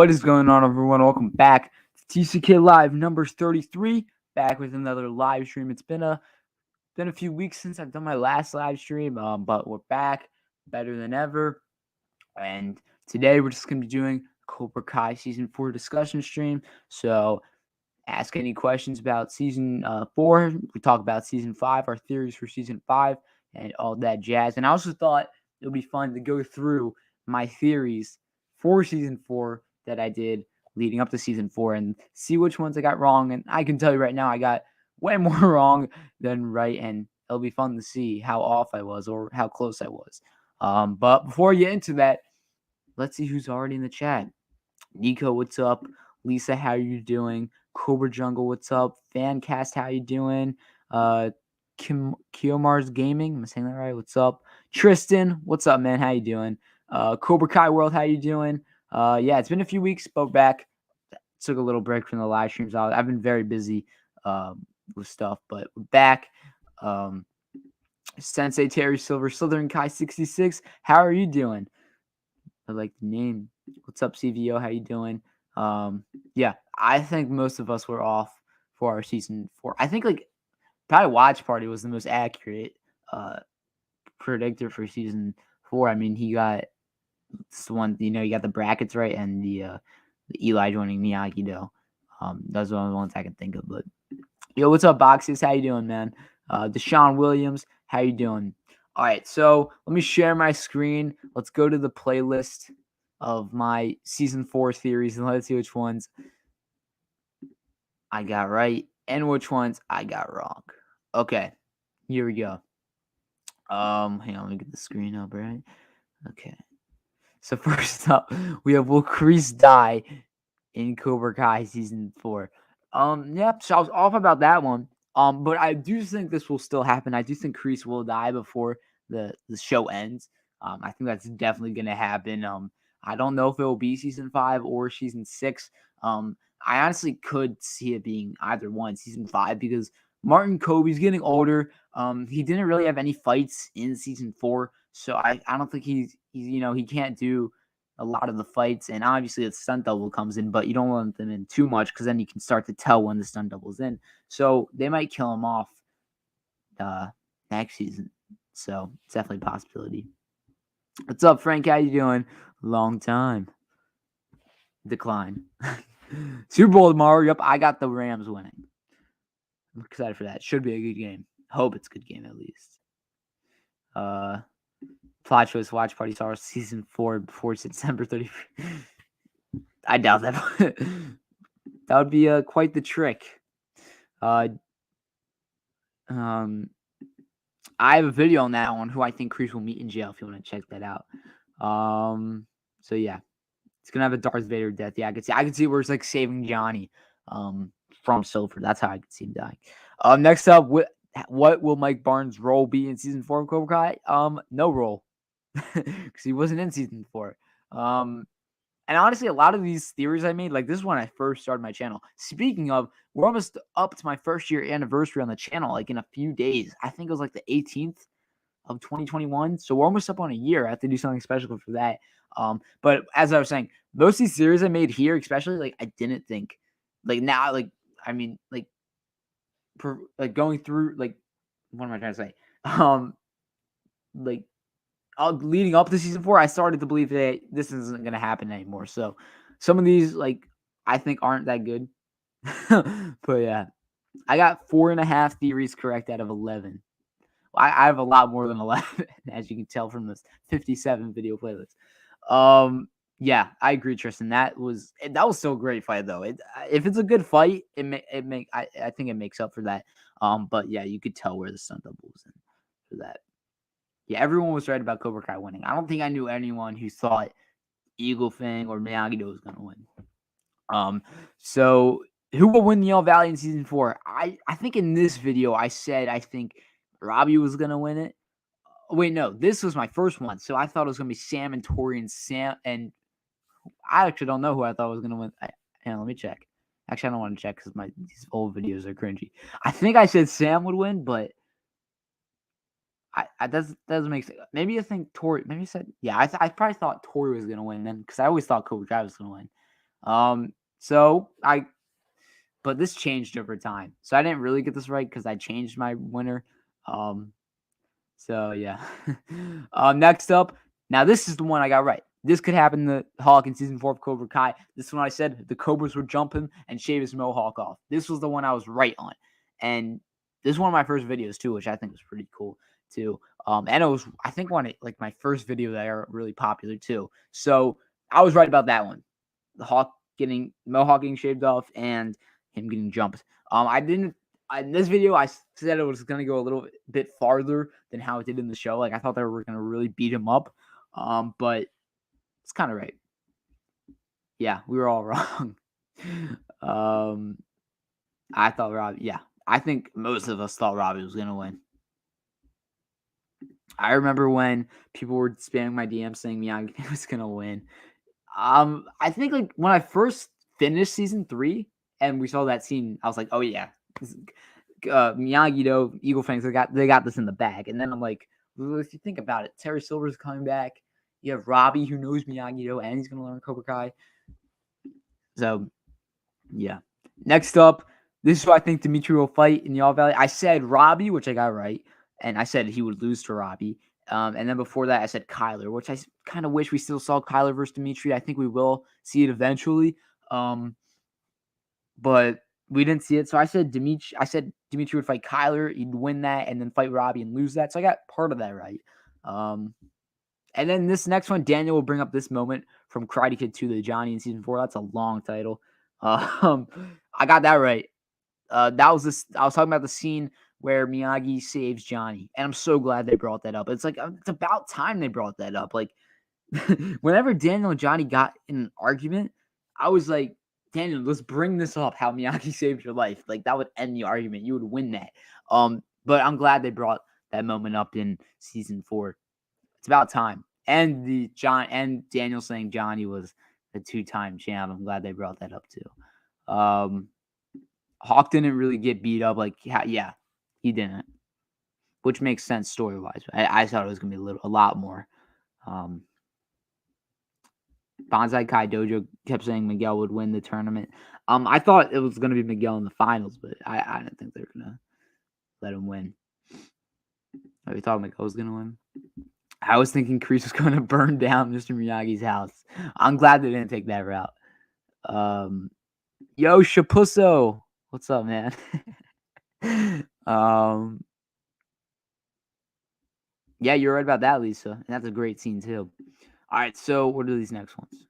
What is going on, everyone? Welcome back to TCK Live number 33. Back with another live stream. It's been a few weeks since I've done my last live stream, but we're back, better than ever. And today we're just gonna be doing Cobra Kai season 4 discussion stream. So ask any questions about season 4. We talk about season 5, our theories for season 5, and all that jazz. And I also thought it would be fun to go through my theories for season 4 that I did leading up to season 4 and see which ones I got wrong. And I can tell you right now, I got way more wrong than right, and it'll be fun to see how off I was or how close I was. But before we get into that, let's see who's already in the chat. Nico, what's up? Lisa, how you doing? Cobra Jungle, what's up? Fancast, how you doing? Kiomar's Gaming, am I saying that right? What's up? Tristan, what's up, man? How you doing? Cobra Kai World, how you doing? Yeah, it's been a few weeks, but back. Took a little break from the live streams. I've been very busy with stuff, but we're back. Sensei Terry Silver, Slytherin Kai 66, how are you doing? I like the name. What's up, CVO? How you doing? Yeah, I think most of us were off for our season 4. I think probably Watch Party was the most accurate predictor for season 4. I mean, he got this one. You got the brackets right, and the Eli joining Miyagi-Do. Those are the only ones I can think of. But yo, what's up, Boxes? How you doing, man? Deshaun Williams, how you doing? All right, so let me share my screen. Let's go to the playlist of my season 4 theories and let's see which ones I got right and which ones I got wrong. Okay, here we go. Hang on, let me get the screen up, right? Okay. So first up, we have will Kreese die in Cobra Kai season 4? Yeah, so I was off about that one. But I do think this will still happen. I do think Kreese will die before the show ends. I think that's definitely gonna happen. I don't know if it will be season 5 or season 6. I honestly could see it being either one, season 5, because Martin Kobe's getting older. He didn't really have any fights in season 4, so I don't think he's he can't do a lot of the fights, and obviously the stunt double comes in, but you don't want them in too much because then you can start to tell when the stunt double's in. So they might kill him off next season. So it's definitely a possibility. What's up, Frank? How you doing? Long time. Decline. Super Bowl tomorrow. Yep, I got the Rams winning. I'm excited for that. Should be a good game. Hope it's a good game at least. Plot choice watch party star season 4 before December 31st. I doubt that. That would be quite the trick. I have a video on that on who I think Kreese will meet in jail if you want to check that out. So yeah, it's gonna have a Darth Vader death. Yeah, I could see where it's like saving Johnny from Silver. That's how I could see him dying. Next up, what will Mike Barnes' role be in season 4 of Cobra Kai? No role. Because he wasn't in season 4. And honestly, a lot of these theories I made, like this is when I first started my channel. Speaking of, we're almost up to my first year anniversary on the channel, like in a few days. I think it was like the 18th of 2021. So we're almost up on a year. I have to do something special for that. But as I was saying, most of these theories I made here, especially, like I didn't think, like now, like I mean, like going through, like what am I trying to say? Like leading up to season 4, I started to believe that this isn't going to happen anymore. So some of these, like, I think aren't that good. But yeah, I got 4.5 theories correct out of 11. I have a lot more than 11, as you can tell from this 57 video playlist. Yeah, I agree, Tristan. That was still a great fight, though. If it's a good fight, I think it makes up for that. But yeah, you could tell where the stunt double was in for that. Yeah, everyone was right about Cobra Kai winning. I don't think I knew anyone who thought Eagle Fang or Miyagi-Do was going to win. So who will win the All Valley in season 4? I think in this video I said I think Robbie was going to win it. Wait, no, this was my first one. So I thought it was going to be Sam and Tori and Sam. And I actually don't know who I thought was going to win. Hang on, let me check. Actually, I don't want to check because these old videos are cringy. I think I said Sam would win, but that doesn't make sense. Maybe I think Tori. Maybe I said I probably thought Tori was gonna win then because I always thought Cobra Kai was gonna win. So but this changed over time. So I didn't really get this right because I changed my winner. Um, so yeah. Next up, now this is the one I got right. This could happen in the Hawk in season 4 of Cobra Kai. This one I said the Cobras would jump him and shave his mohawk off. This was the one I was right on. And this is one of my first videos too, which I think was pretty cool too. And it was, I think, one of, like, my first video that are really popular too. So I was right about that one. The Hawk getting mohawk getting shaved off and him getting jumped. I didn't. In this video, I said it was going to go a little bit farther than how it did in the show. Like, I thought they were going to really beat him up, but it's kind of right. Yeah, we were all wrong. I thought Robbie. Yeah, I think most of us thought Robbie was going to win. I remember when people were spamming my DM saying Miyagi was going to win. I think, like, when I first finished season 3 and we saw that scene, I was like, oh yeah, Miyagi-Do, Eagle Fangs, they got this in the bag. And then I'm like, well, if you think about it, Terry Silver's coming back. You have Robbie, who knows Miyagi-Do, and he's gonna learn Cobra Kai. So yeah. Next up, this is who I think Dimitri will fight in the All Valley. I said Robbie, which I got right, and I said he would lose to Robbie. And then before that, I said Kyler, which I kind of wish we still saw Kyler versus Dimitri. I think we will see it eventually. But we didn't see it. So I said Dimitri would fight Kyler, he'd win that, and then fight Robbie and lose that. So I got part of that right. And then this next one, Daniel will bring up this moment from Karate Kid 2 to Johnny in season 4. That's a long title. I got that right. That was this. I was talking about the scene where Miyagi saves Johnny, and I'm so glad they brought that up. It's like, it's about time they brought that up. Like, whenever Daniel and Johnny got in an argument, I was like, Daniel, let's bring this up. How Miyagi saved your life. Like, that would end the argument. You would win that. But I'm glad they brought that moment up in season 4. It's about time. And Daniel saying Johnny was a 2-time champ. I'm glad they brought that up too. Hawk didn't really get beat up. Like, yeah, he didn't, which makes sense story wise. I thought it was gonna be a lot more. Bonsai Kai Dojo kept saying Miguel would win the tournament. I thought it was gonna be Miguel in the finals, but I didn't think they were gonna let him win. We thought Miguel was gonna win. I was thinking Kreese was gonna burn down Mr. Miyagi's house. I'm glad they didn't take that route. Yo, Shapusso, what's up, man? Yeah, you're right about that, Lisa. And that's a great scene too. All right, so what are these next ones?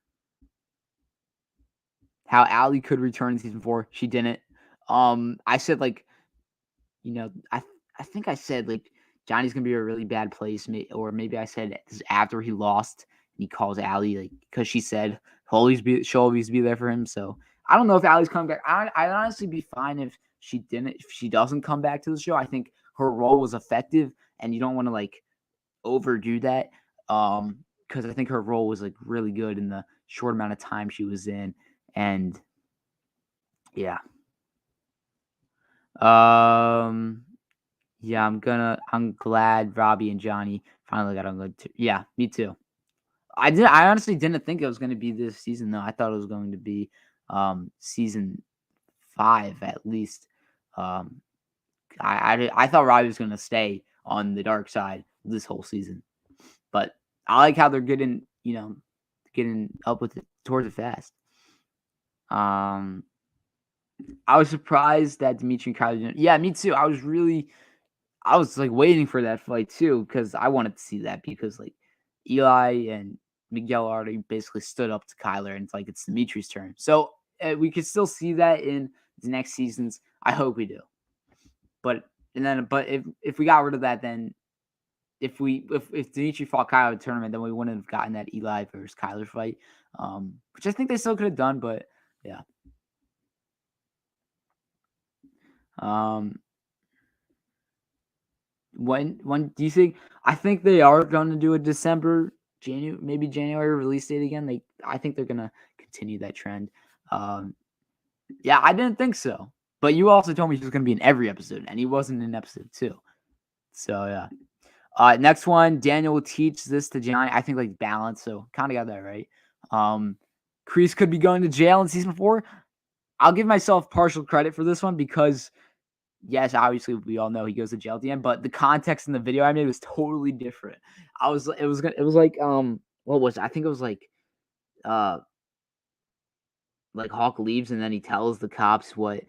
How Allie could return in season 4. She didn't. I said, like, I think I said, like, Johnny's gonna be a really bad place, or maybe I said after he lost, he calls Allie, like, because she said she'll always be there for him. So I don't know if Allie's coming back. I'd honestly be fine if she doesn't come back to the show. I think her role was effective, and you don't want to, like, overdo that. Because I think her role was, like, really good in the short amount of time she was in, and yeah. Yeah, I'm glad Robbie and Johnny finally got on good. Yeah, me too. I honestly didn't think it was going to be this season though. I thought it was going to be season 5 at least. I thought Robbie was going to stay on the dark side this whole season, but I like how they're getting up with it towards it fast. I was surprised that Dimitri and Kyler didn't. Yeah, me too. I was like waiting for that fight too because I wanted to see that because, like, Eli and Miguel already basically stood up to Kyler, and it's like it's Dimitri's turn. So we could still see that in the next seasons. I hope we do. But if we got rid of that, then if Dimitri fought Kyler in the tournament, then we wouldn't have gotten that Eli versus Kyler fight, which I think they still could have done. But yeah. When do you think? I think they are going to do a January release date again. I think they're going to continue that trend. Yeah, I didn't think so. But you also told me he was going to be in every episode, and he wasn't in episode 2. So yeah. Next one, Daniel will teach this to Johnny. I think, like, balance. So kind of got that right. Kreese could be going to jail in season 4. I'll give myself partial credit for this one because, yes, obviously we all know he goes to jail at the end, but the context in the video I made was totally different. It was like what was it? I think it was uh like Hawk leaves and then he tells the cops what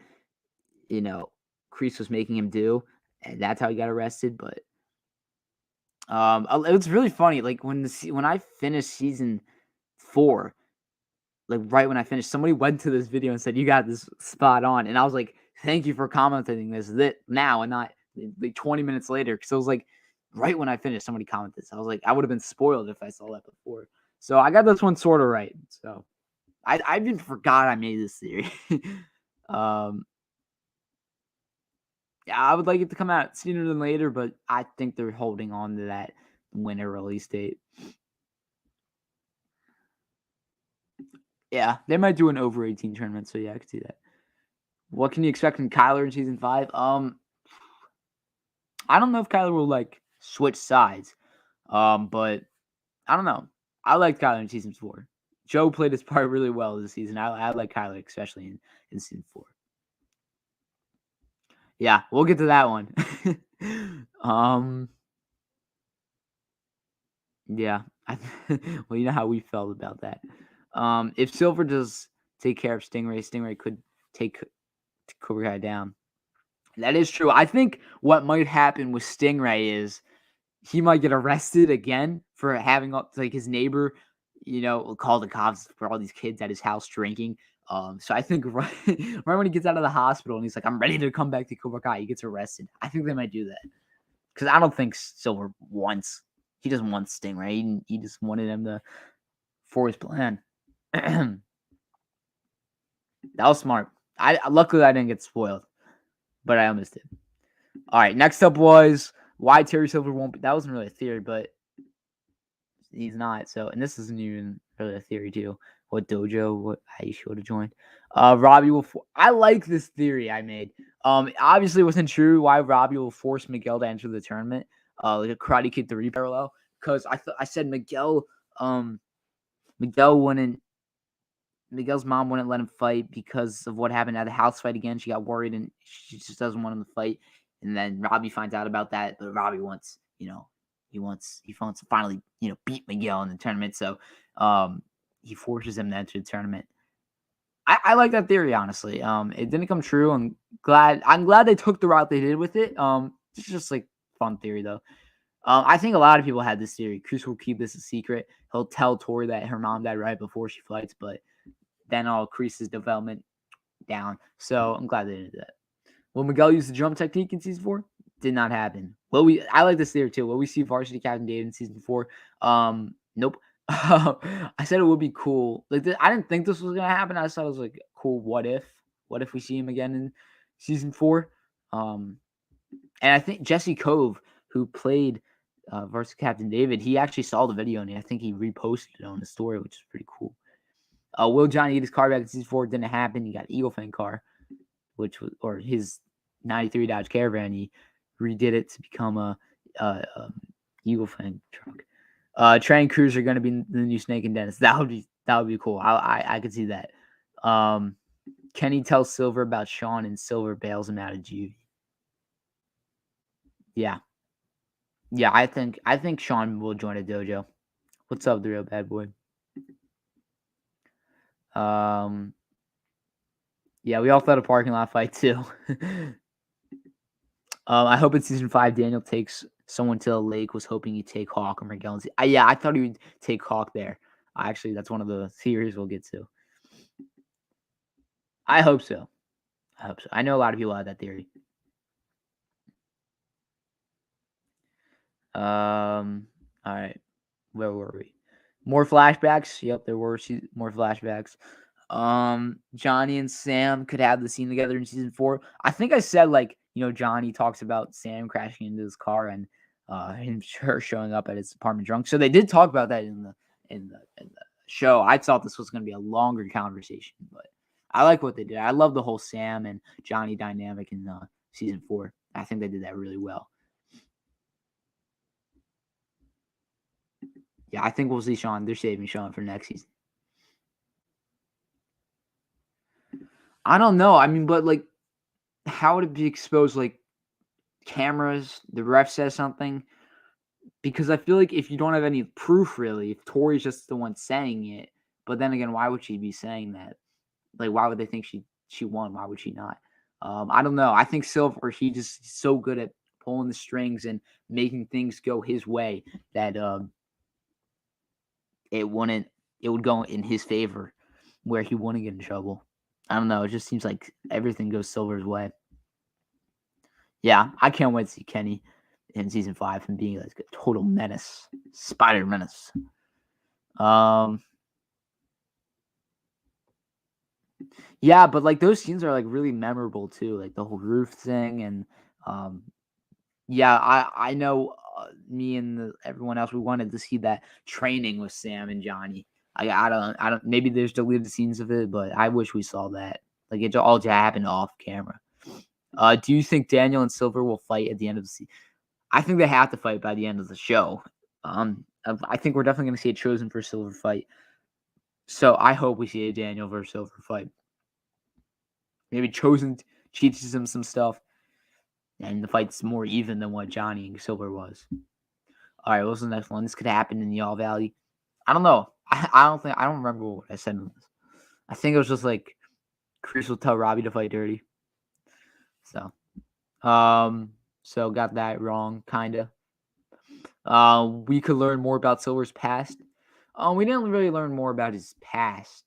Kreese was making him do, and that's how he got arrested. But it was really funny. Like when I finished season 4, like right when I finished, somebody went to this video and said, "You got this spot on," and I was like, "Thank you for commenting this now and not like 20 minutes later." Because it was like right when I finished, somebody commented. So I was like, I would have been spoiled if I saw that before. So I got this one sort of right. So I even forgot I made this theory. um, yeah, I would like it to come out sooner than later, but I think they're holding on to that winter release date. Yeah, they might do an over 18 tournament, so yeah, I could see that. What can you expect from Kyler in season 5? I don't know if Kyler will like switch sides. But I don't know. I liked Kyler in season 4. Joe played his part really well this season. I like Kyler, especially in season 4. Yeah, we'll get to that one. Yeah. Well, you know how we felt about that. If Silver does take care of Stingray could take Cobra Kai down. That is true. I think what might happen with Stingray is he might get arrested again for having like his neighbor, call the cops for all these kids at his house drinking. So I think right when he gets out of the hospital and he's like, "I'm ready to come back to Cobra Kai," he gets arrested. I think they might do that because I don't think Silver wants. He doesn't want Stingray. He just wanted him to for his plan. That was smart. I luckily I didn't get spoiled, but I almost did. All right, next up was why Terry Silver won't be. That wasn't really a theory, but he's not. So, and this isn't even really a theory too. What dojo? How you should have joined? Robbie will. I like this theory I made. Obviously it wasn't true. Why Robbie will force Miguel to enter the tournament? Like a Karate Kid 3 parallel. Because I said Miguel. Miguel wouldn't. Miguel's mom wouldn't let him fight because of what happened at the house fight again. She got worried and she just doesn't want him to fight. And then Robbie finds out about that, but Robbie wants, he wants to finally, beat Miguel in the tournament. So he forces him to enter the tournament. I like that theory, honestly. It didn't come true. I'm glad they took the route they did with it. It's just like fun theory though. I think a lot of people had this theory. Cruz will keep this a secret. He'll tell Tori that her mom died right before she fights, but then I'll increase his development down. So I'm glad they did that. Will Miguel use the jump technique in season 4? Did not happen. I like this theory too. Will we see Varsity Captain David in season 4? Nope. I said it would be cool. Like I didn't think this was gonna happen. I just thought it was like cool. What if we see him again in season 4? And I think Jesse Cove, who played Varsity Captain David, he actually saw the video and I think he reposted it on the story, which is pretty cool. Will Johnny get his car back in season 4? Didn't happen. He got Eagle Fang car, which was or his '93 Dodge Caravan. He redid it to become a Eagle Fang truck. Trey and Cruz are going to be the new Snake and Dennis. That would be cool. I could see that. Kenny tells Silver about Sean and Silver bails him out of juvie. Yeah. I think Sean will join a dojo. What's up, the real bad boy? Yeah, we all thought a parking lot fight too. I hope in season 5 Daniel takes someone to the lake. Was hoping he'd take Hawk or Miguel. Yeah, I thought he would take Hawk there. Actually, that's one of the theories we'll get to. I hope so. I know a lot of people have that theory. All right. Where were we? More flashbacks. Yep, there were more flashbacks. Johnny and Sam could have the scene together in season 4. I think I said Johnny talks about Sam crashing into his car and him showing up at his apartment drunk. So they did talk about that in the show. I thought this was going to be a longer conversation, but I like what they did. I love the whole Sam and Johnny dynamic in season 4. I think they did that really well. Yeah, I think we'll see Sean. They're saving Sean for next season. I don't know. I mean, but like, how would it be exposed? Like cameras, the ref says something. Because I feel like if you don't have any proof, really, if Tori's just the one saying it, but then again, why would she be saying that? Like, why would they think she won? Why would she not? I don't know. I think Silver, he just so good at pulling the strings and making things go his way that it wouldn't it would go in his favor where he wouldn't get in trouble. I don't know. It just seems like everything goes Silver's way. Yeah, I can't wait to see Kenny in season 5 and being like a total menace, spider menace. Yeah, but like those scenes are like really memorable too, like the whole roof thing, and yeah, I know me and everyone else, we wanted to see that training with Sam and Johnny. I don't maybe there's deleted scenes of it, but I wish we saw that. Like it all just happened off camera. Do you think Daniel and Silver will fight at the end of the season? I think they have to fight by the end of the show. I think we're definitely going to see a Chosen for Silver fight. So I hope we see a Daniel versus Silver fight. Maybe Chosen teaches him some stuff, and the fight's more even than what Johnny and Silver was. All right, what's the next one? This could happen in the All Valley. I don't know. I don't remember what I said in this. I think it was just like Chris will tell Robbie to fight dirty. So got that wrong, kinda. We could learn more about Silver's past. We didn't really learn more about his past,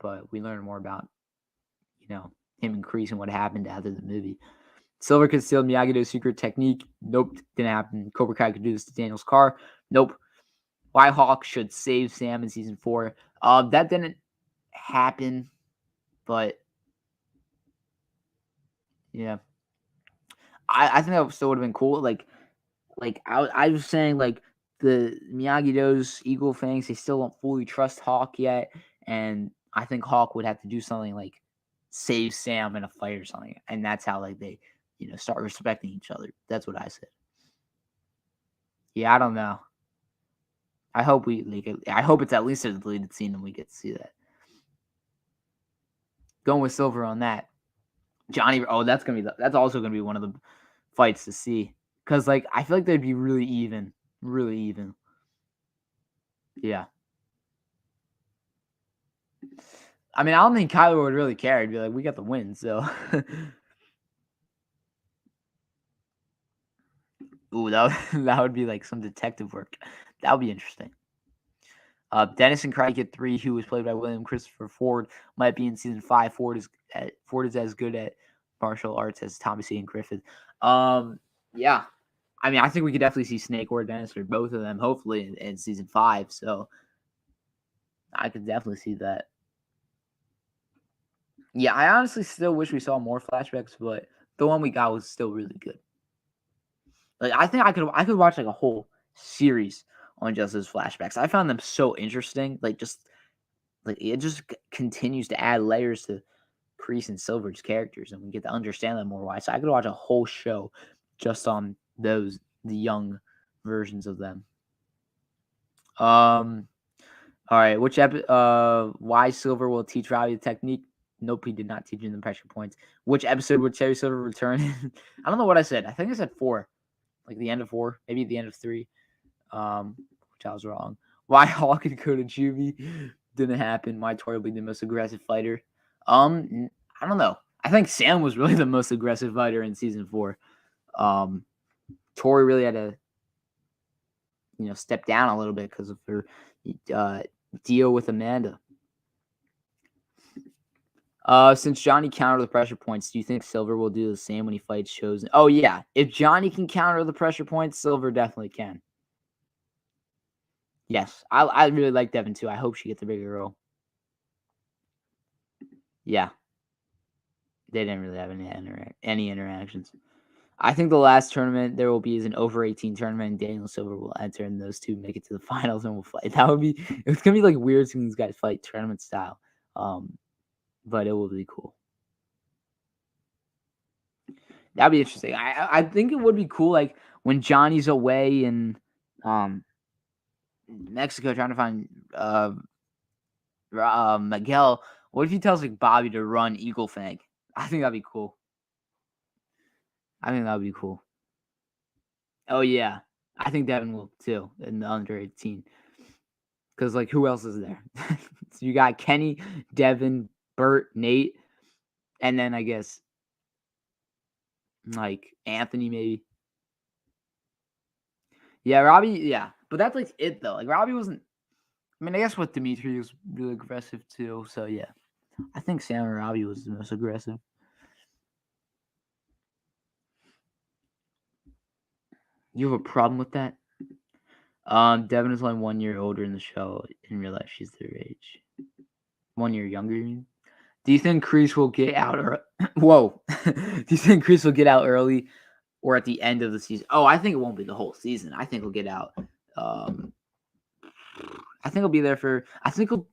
but we learned more about, him and Kreese and what happened after the movie. Silver could steal Miyagi-Do's secret technique. Nope, didn't happen. Cobra Kai could do this to Daniel's car. Nope. Why Hawk should save Sam in season 4. That didn't happen, but yeah, I think that still would have been cool. Like I was saying, like the Miyagi-Do's Eagle Fangs, they still don't fully trust Hawk yet, and I think Hawk would have to do something like save Sam in a fight or something, and that's how like they start respecting each other. That's what I said. Yeah, I don't know. I hope I hope it's at least a deleted scene and we get to see that. Going with Silver on that. Johnny, that's also gonna be one of the fights to see, because like I feel like they'd be really even. Yeah. I mean, I don't think Kyler would really care. He'd be like, we got the win, so. Ooh, that would be like some detective work. That would be interesting. Dennis and Craig 3, who was played by William Christopher Ford, might be in season 5. Ford is as good at martial arts as Thomas Ian Griffith. Yeah. I mean, I think we could definitely see Snake or Dennis or both of them, hopefully, in season 5. So I could definitely see that. Yeah, I honestly still wish we saw more flashbacks, but the one we got was still really good. Like I think I could watch like a whole series on just those flashbacks. I found them so interesting. Like it just continues to add layers to Kreese and Silver's characters, and we get to understand them more. Why? So I could watch a whole show just on the young versions of them. All right. Why Silver will teach Robbie the technique? Nope, he did not teach him the pressure points. Which episode would Terry Silver return? I don't know what I said. I think I said 4, like the end of 4, maybe the end of 3. Which I was wrong. Why Hawk and go to Juvie? Didn't happen. Why Tori will be the most aggressive fighter? I don't know. I think Sam was really the most aggressive fighter in season 4. Tori really had to, step down a little bit because of her deal with Amanda. Since Johnny countered the pressure points, do you think Silver will do the same when he fights Chosen? Oh yeah, if Johnny can counter the pressure points, Silver definitely can. Yes, I really like Devin too. I hope she gets a bigger role. Yeah, they didn't really have any interactions. I think the last tournament there will be is an over 18 tournament, and Daniel Silver will enter, and those two make it to the finals and will fight. It's gonna be like weird seeing these guys fight tournament style, but it will be cool. That'd be interesting. I think it would be cool, like when Johnny's away in Mexico trying to find Miguel. What if he tells like Bobby to run Eagle Fang? I think that'd be cool. I think that'd be cool. Oh yeah, I think Devin will too in the under 18. Because like, who else is there? So you got Kenny, Devin, Bert, Nate, and then I guess like Anthony maybe. Yeah, Robbie. Yeah, but that's like it though. Like Robbie wasn't. I mean, I guess with Dimitri was really aggressive too. So yeah, I think Sam and Robbie was the most aggressive. You have a problem with that? Devin is only 1 year older in the show. In real life, she's their age. 1 year younger. You mean? Do you think Kreese will get out? Or whoa, do you think Kreese will get out early or at the end of the season? Oh, I think it won't be the whole season. I think he'll get out. I think he'll be there for. I think he'll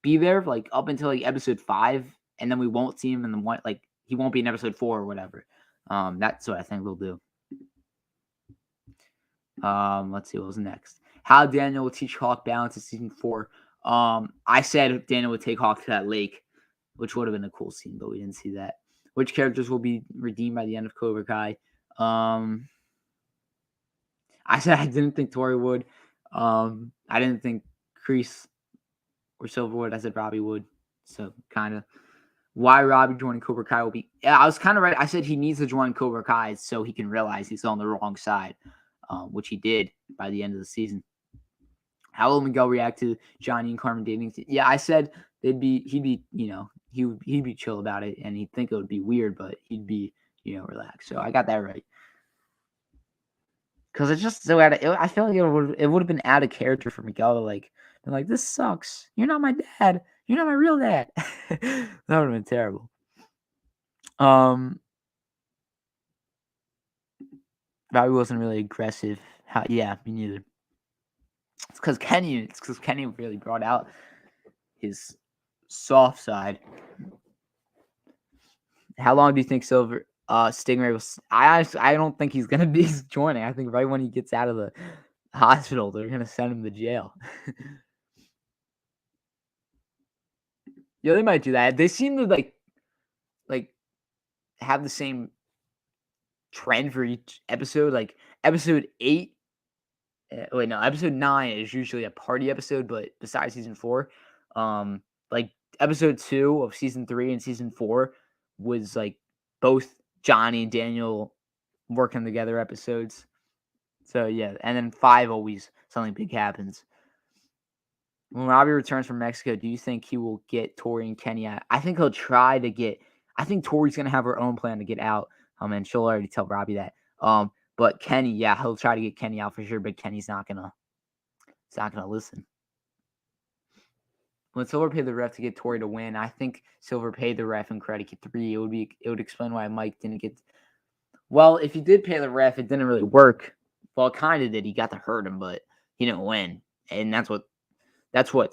be there like up until like episode 5, and then we won't see him in the one. Like he won't be in episode 4 or whatever. That's what I think they'll do. Let's see what was next. How Daniel will teach Hawk balance in season 4. I said Daniel would take Hawk to that lake, which would have been a cool scene, but we didn't see that. Which characters will be redeemed by the end of Cobra Kai? I said I didn't think Tori would. I didn't think Kreese or Silver would. I said Robbie would. So kind of why Robbie joining Cobra Kai will be. Yeah, I was kind of right. I said he needs to join Cobra Kai so he can realize he's on the wrong side, which he did by the end of the season. How will Miguel react to Johnny and Carmen dating? Yeah, I said he'd be, he'd be chill about it, and he'd think it would be weird, but he'd be, relaxed. So I got that right. Because it's just so I feel like it would have been out of character for Miguel to like, be like, this sucks. You're not my dad. You're not my real dad. That would have been terrible. Robbie wasn't really aggressive. Yeah, me neither. It's because Kenny really brought out his soft side. How long do you think Stingray was? I don't think he's gonna be joining. I think right when he gets out of the hospital, they're gonna send him to jail. Yeah, they might do that. They seem to like have the same trend for each episode. Like episode 8. Episode 9 is usually a party episode, but besides season 4, like episode 2 of season 3 and season 4 was like both Johnny and Daniel working together episodes. So yeah, and then 5 always something big happens. When Robbie returns from Mexico, do you think he will get Tori and Kenny out? I think he'll try to get. I think Tori's gonna have her own plan to get out. And she'll already tell Robbie that. But Kenny, yeah, he'll try to get Kenny out for sure. But Kenny's not gonna. He's not gonna listen. When Silver paid the ref to get Tori to win, I think Silver paid the ref in Karate Kid 3. It would explain why Mike didn't get. Well, if he did pay the ref, it didn't really work. Well, it kind of did. He got to hurt him, but he didn't win, and that's what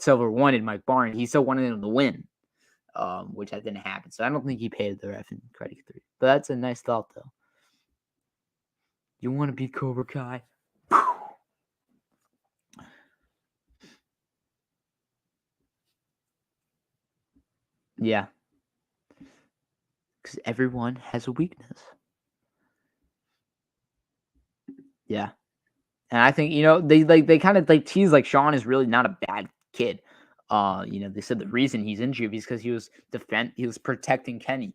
Silver wanted. Mike Barnes. He still wanted him to win, which that didn't happen. So I don't think he paid the ref in Karate Kid 3. But that's a nice thought, though. You want to beat Cobra Kai? Yeah. Because everyone has a weakness. Yeah. And I think, they kind of like tease like Sean is really not a bad kid. They said the reason he's injured is because he was protecting Kenny.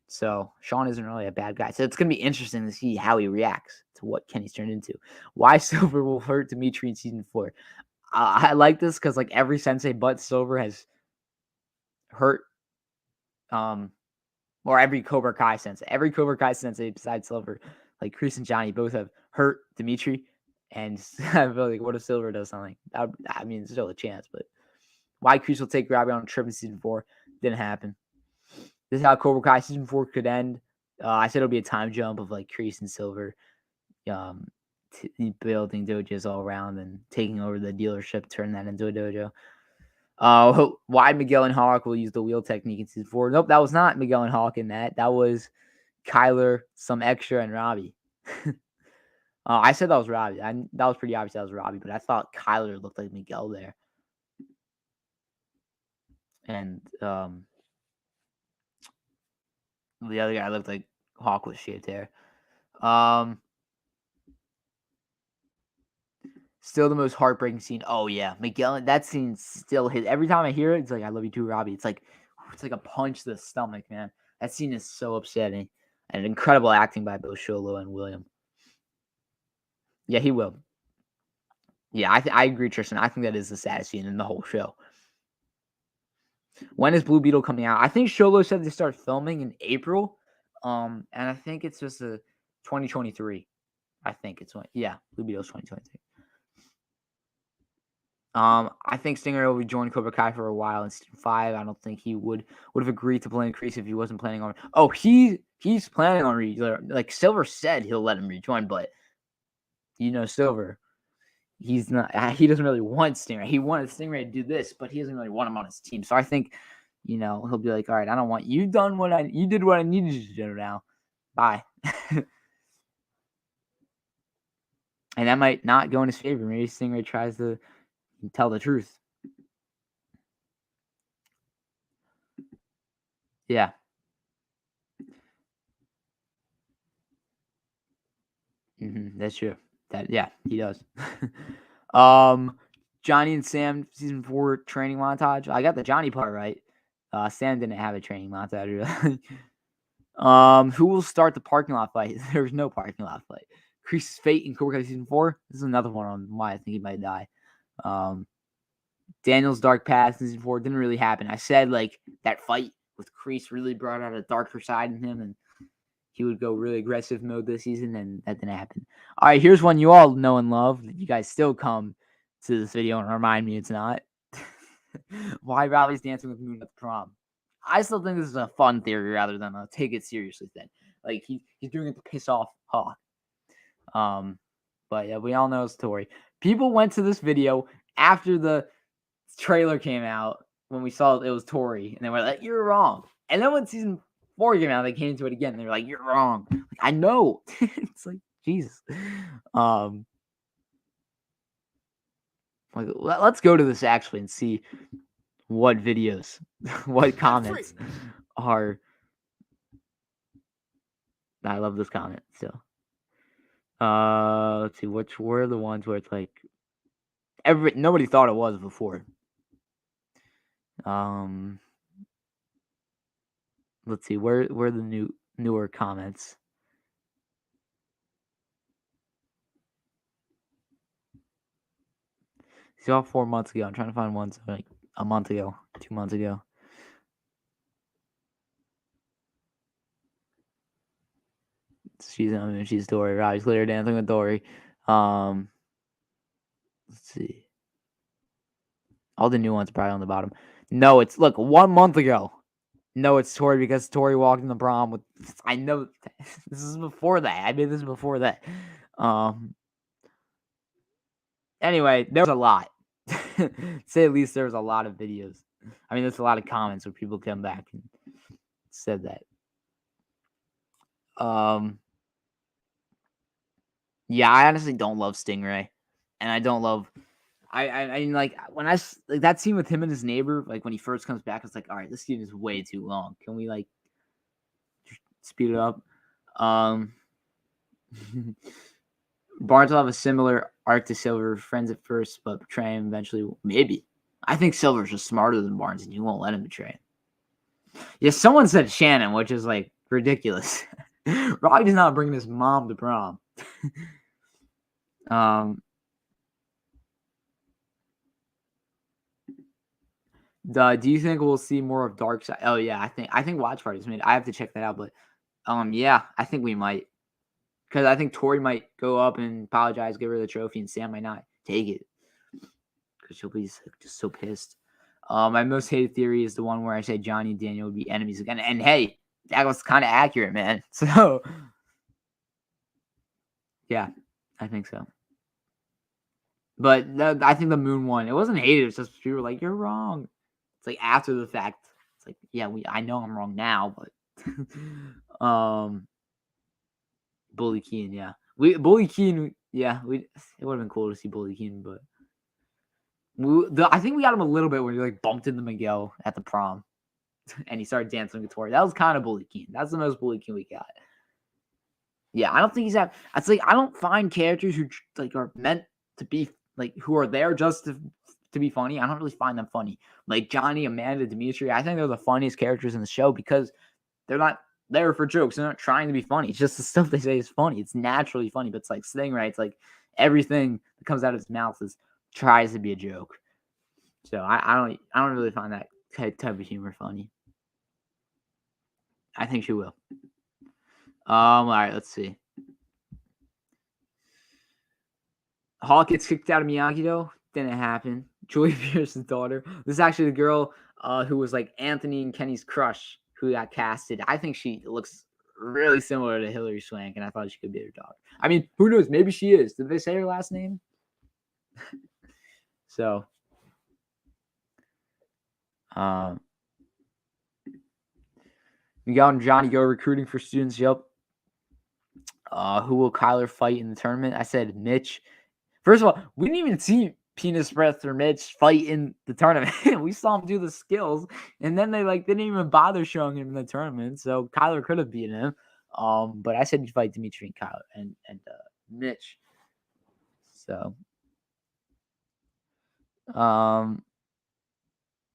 So Sean isn't really a bad guy. So it's gonna be interesting to see how he reacts to what Kenny's turned into. Why Silver will hurt Dimitri in season 4. I like this because like every sensei but Silver has hurt or every Cobra Kai sensei besides Silver, like Chris and Johnny both have hurt Dimitri. And I feel like what if Silver does something? I mean, there's still a chance, but why Kreese will take Robbie on a trip in season 4 didn't happen. This is how Cobra Kai season 4 could end. I said it'll be a time jump of like Kreese and Silver building dojos all around and taking over the dealership, turn that into a dojo. Why Miguel and Hawk will use the wheel technique in season 4? Nope, that was not Miguel and Hawk in that. That was Kyler, some extra, and Robbie. I said that was Robbie. That was pretty obvious that was Robbie, but I thought Kyler looked like Miguel there. and the other guy looked like Hawk with shaved hair. Still the most heartbreaking scene. Oh yeah, Miguel. That scene still hit. Every time I hear it, it's like I love you too, Robbie. It's like a punch to the stomach, man. That scene is so upsetting, and incredible acting by both Sholo and William. Yeah, he will. Yeah, I agree, Tristan. I think that is the saddest scene in the whole show. When is Blue Beetle coming out? I think Sholo said they start filming in April. And I think it's just a 2023. I think it's Blue Beetle's 2023. I think Stinger will be joining Cobra Kai for a while in season 5. I don't think he would have agreed to play Kreese if he wasn't planning on. Oh, he's planning on like Silver said he'll let him rejoin, but Silver, he's not. He doesn't really want Stingray. He wanted Stingray to do this, but he doesn't really want him on his team. So I think, he'll be like, all right, I don't want you. You did what I needed you to do now. Bye. And that might not go in his favor. Maybe Stingray tries to tell the truth. Yeah. That's true. He does. Johnny and Sam season 4 training montage. I got the Johnny part right. Sam didn't have a training montage really. Who will start the parking lot fight? There's no parking lot fight. Kreese's fate in Cobra Kai season 4. This is another one on why I think he might die. Daniel's dark past in season 4 didn't really happen. I said like that fight with Kreese really brought out a darker side in him, and he would go really aggressive mode this season, and that didn't happen. All right, here's one you all know and love that you guys still come to this video and remind me it's not. Why Riley's dancing with Moon at the prom? I still think this is a fun theory rather than a take it seriously thing. Like he's doing it to piss off Hawk. But yeah, we all know it's Tori. People went to this video after the trailer came out when we saw it was Tori, and they were like, "You're wrong." And then when season 4 came out, they came to it again. And they were like, "You're wrong." Like, I know. It's like Jesus. Like, let's go to this actually and see what videos, what comments are. I love this comment still. Let's see, which were the ones where it's like nobody thought it was before. Let's see, where the newer comments. These are all 4 months ago. I'm trying to find ones like a month ago, 2 months ago. She's Dory. Robbie's clear dancing with Dory. Let's see. All the new ones probably on the bottom. No, it's look 1 month ago. No, it's Tori because Tori walked in the prom with. I know this is before that. I made this before that. Anyway, there was a lot. Say at least there was a lot of videos. I mean, there's a lot of comments where people come back and said that. Yeah, I honestly don't love Stingray, and I don't love. I mean, like when like that scene with him and his neighbor, like when he first comes back, it's like, all right, this scene is way too long. Can we like speed it up? Barnes will have a similar arc to Silver, friends at first, but betray him eventually. Maybe. I think Silver's just smarter than Barnes, and you won't let him betray him. Yeah, someone said Shannon, which is like ridiculous. Robbie's not bringing his mom to prom. Do you think we'll see more of Dark Side? Oh yeah, I think Watch Party's made. I have to check that out, but yeah, I think we might. Because I think Tori might go up and apologize, give her the trophy, and Sam might not take it. Because she'll be just so pissed. My most hated theory is the one where I say Johnny and Daniel would be enemies again. And hey, that was kind of accurate, man. So, yeah, I think so. But I think the Moon one, it wasn't hated. It's just people were like, you're wrong. It's like after the fact. It's like, yeah, I know I'm wrong now, but Bully Keen, yeah. Bully Keen, yeah, it would have been cool to see Bully Keen, but I think we got him a little bit when he like bumped into Miguel at the prom, and he started dancing with Tori. That was kind of bully Keen. That's the most bully Keen we got. Yeah, I don't think he's that. It's like I don't find characters who like are meant to be like who are there just to be funny. I don't really find them funny. Like Johnny, Amanda, Dimitri. I think they're the funniest characters in the show because they're not there for jokes. They're not trying to be funny. It's just the stuff they say is funny. It's naturally funny. But it's like Stingray. It's like everything that comes out of his mouth tries to be a joke. So I don't really find that type of humor funny. I think she will. All right, let's see. Hawk gets kicked out of Miyagi-Do. Didn't happen. Julie Pierce's daughter. This is actually the girl who was like Anthony and Kenny's crush who got casted. I think she looks really similar to Hilary Swank, and I thought she could be her daughter. I mean, who knows? Maybe she is. Did they say her last name? So, Miguel and Johnny go recruiting for students. Yep. Who will Kyler fight in the tournament? I said Mitch. First of all, we didn't even see Penis Breath or Mitch fight in the tournament. We saw him do the skills, and then they like didn't even bother showing him in the tournament. So Kyler could have beaten him. But I said he'd fight Dimitri and Kyler and Mitch. So,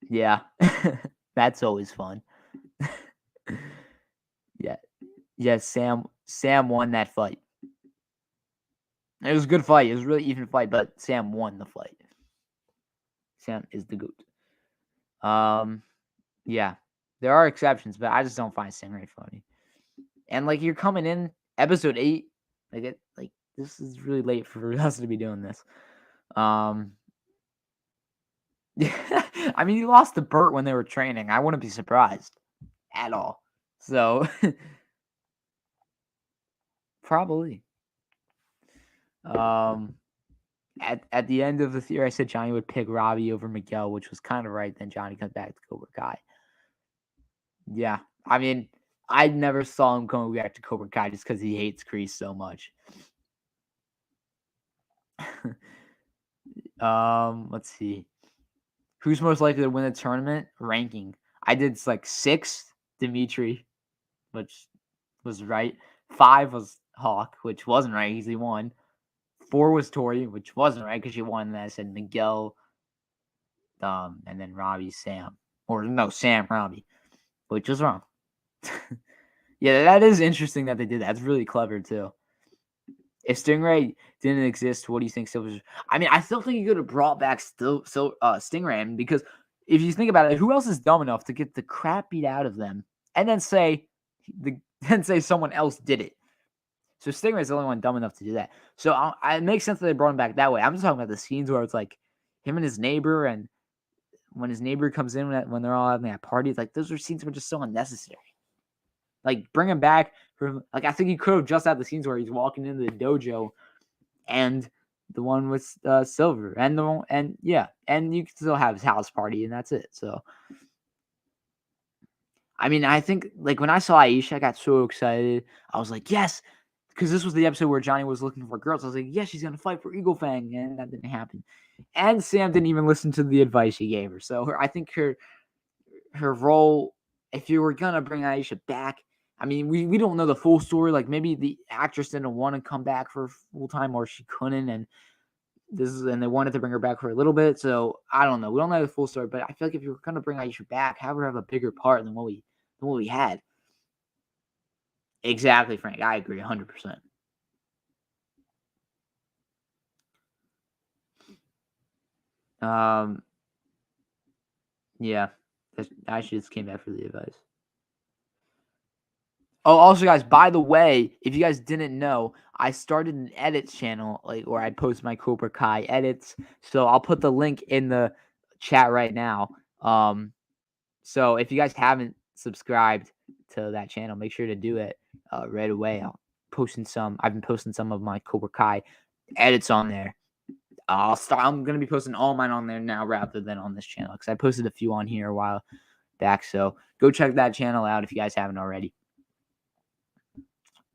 yeah, that's always fun. Yeah, Sam won that fight. It was a good fight. It was a really even fight, but Sam won the fight. Sam is the GOAT. Yeah, there are exceptions, but I just don't find Stingray funny. And like you're coming in episode 8, like this is really late for us to be doing this. Yeah, I mean, he lost to Burt when they were training. I wouldn't be surprised at all. So probably. At the end of the theory, I said Johnny would pick Robbie over Miguel, which was kind of right. Then Johnny comes back to Cobra Kai. Yeah, I mean, I never saw him going back to Cobra Kai just because he hates Kreese so much. Let's see. Who's most likely to win the tournament? Ranking. I did like 6, Dimitri, which was right. 5 was Hawk, which wasn't right because he won. 4 was Tori, which wasn't right because she won. And I said Miguel, and then Robbie, Sam. Or no, Sam, Robbie, which was wrong. Yeah, that is interesting that they did that. That's really clever, too. If Stingray didn't exist, what do you think Silver's? I mean, I still think you could have brought back Stingray because if you think about it, who else is dumb enough to get the crap beat out of them and then say someone else did it? So Stingray is the only one dumb enough to do that. So it makes sense that they brought him back that way. I'm just talking about the scenes where it's like him and his neighbor, and when his neighbor comes in when they're all having that party, like those are scenes that were just so unnecessary. Like bring him back from like I think he could have just had the scenes where he's walking into the dojo, and the one with Silver, and and you can still have his house party, and that's it. So, I mean, I think like when I saw Aisha, I got so excited. I was like, yes, because this was the episode where Johnny was looking for girls. I was like, yes, she's gonna fight for Eagle Fang, and that didn't happen. And Sam didn't even listen to the advice he gave her. So I think her role, if you were gonna bring Aisha back, I mean, we don't know the full story. Like maybe the actress didn't want to come back for full time, or she couldn't, and they wanted to bring her back for a little bit. So I don't know. We don't know the full story, but I feel like if you were gonna bring Aisha back, have her have a bigger part than what we had. Exactly, Frank. I agree 100%. Yeah, Aisha just came back for the advice. Oh, also, guys, by the way, if you guys didn't know, I started an edits channel, like where I post my Cobra Kai edits. So I'll put the link in the chat right now. So if you guys haven't subscribed to that channel, make sure to do it right away. I've been posting some of my Cobra Kai edits on there. I'm gonna be posting all mine on there now rather than on this channel because I posted a few on here a while back. So go check that channel out if you guys haven't already.